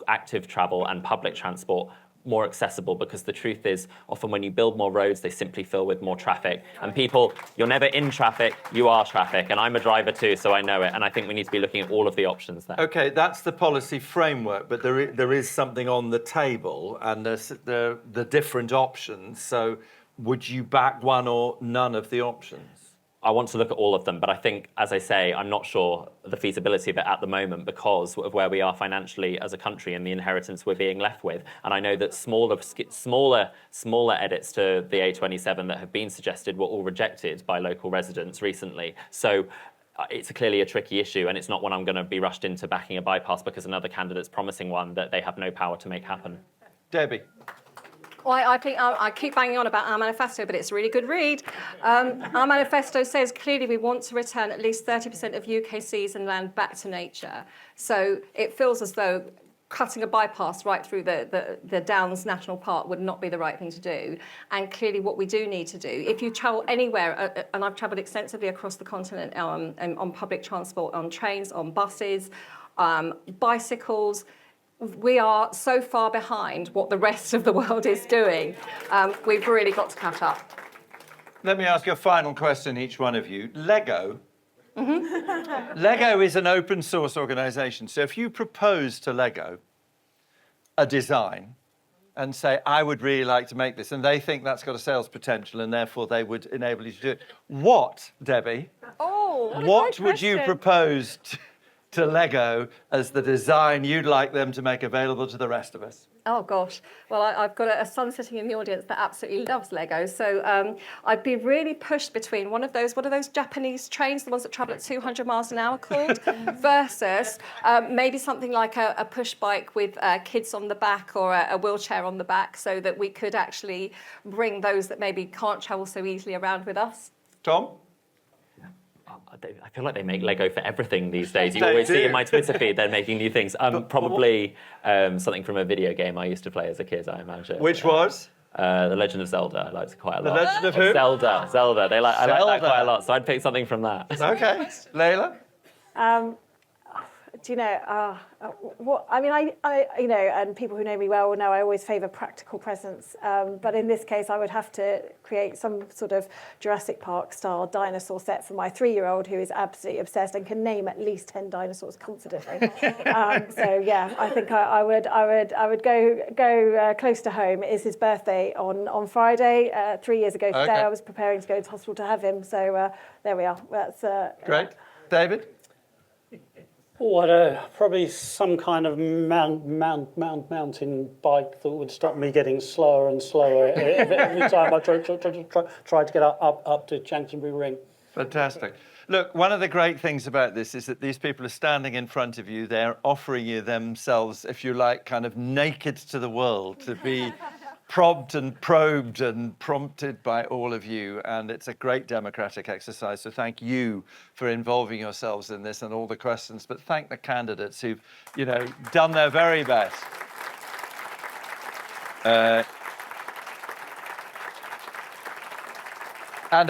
Speaker 2: active travel and public transport more accessible, because the truth is often when you build more roads, they simply fill with more traffic. And people, you're never in traffic, you are traffic. And I'm a driver too, so I know it. And I think we need to be looking at all of the options there.
Speaker 1: Okay, that's the policy framework, but there is something on the table and there's the different options. So would you back one or none of the options?
Speaker 2: I want to look at all of them, but I think, as I say, I'm not sure the feasibility of it at the moment because of where we are financially as a country and the inheritance we're being left with. And I know that smaller edits to the A27 that have been suggested were all rejected by local residents recently. So it's clearly a tricky issue, and it's not one I'm going to be rushed into backing a bypass because another candidate's promising one that they have no power to make happen.
Speaker 1: Debbie.
Speaker 5: Well, I think I keep banging on about our manifesto, but it's a really good read. Our manifesto says clearly we want to return at least 30% of UK seas and land back to nature. So it feels as though cutting a bypass right through the Downs National Park would not be the right thing to do. And clearly what we do need to do, if you travel anywhere, and I've travelled extensively across the continent on public transport, on trains, on buses, bicycles, we are so far behind what the rest of the world is doing. We've really got to catch up.
Speaker 1: Let me ask you a final question, each one of you. Lego. Lego is an open source organisation. So if you propose to Lego a design and say, I would really like to make this, and they think that's got a sales potential and therefore they would enable you to do it, what, Debbie? What would you propose to Lego as the design you'd like them to make available to the rest of us?
Speaker 5: Oh gosh, well I've got a son sitting in the audience that absolutely loves Lego, so I'd be really pushed between one of those Japanese trains, the ones that travel at 200 miles an hour called, versus maybe something like a push bike with kids on the back or a wheelchair on the back, so that we could actually bring those that maybe can't travel so easily around with us.
Speaker 1: Tom?
Speaker 2: I feel like they make Lego for everything these days. You
Speaker 1: They
Speaker 2: always see
Speaker 1: do.
Speaker 2: in my Twitter feed they're making new things. Probably something from a video game I used to play as a kid, I imagine.
Speaker 1: Which was?
Speaker 2: The Legend of Zelda. I liked it quite a
Speaker 1: The
Speaker 2: lot.
Speaker 1: Legend of who?
Speaker 2: Zelda. I like that
Speaker 1: Zelda.
Speaker 2: quite a lot, so I'd pick something from that.
Speaker 1: Okay. Layla?
Speaker 3: Do you know, what, I mean, I you know, and people who know me well will know I always favour practical presence. But in this case, I would have to create some sort of Jurassic Park style dinosaur set for my 3-year-old who is absolutely obsessed and can name at least 10 dinosaurs confidently. So yeah, I think I would go close to home. It is his birthday on Friday. 3 years ago today,
Speaker 1: Okay.
Speaker 3: I was preparing to go to hospital to have him. So there we are. That's
Speaker 1: Great. David?
Speaker 4: Oh, I don't know, probably some kind of mountain bike that would stop me getting slower and slower every time I try to get up to Chanctonbury Ring.
Speaker 1: Fantastic. Look, one of the great things about this is that these people are standing in front of you. They're offering you themselves, if you like, kind of naked to the world to be probed and prompted by all of you. And it's a great democratic exercise. So thank you for involving yourselves in this and all the questions. But thank the candidates who've, you know, done their very best. And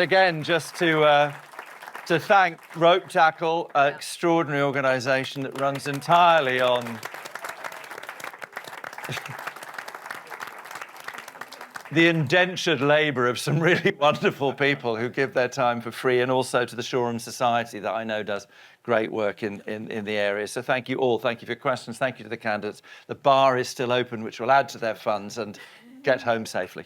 Speaker 1: again, just to thank Ropetackle, an extraordinary organisation that runs entirely on the indentured labour of some really wonderful people who give their time for free, and also to the Shoreham Society that I know does great work in the area. So thank you all. Thank you for your questions. Thank you to the candidates. The bar is still open, which will add to their funds, and get home safely.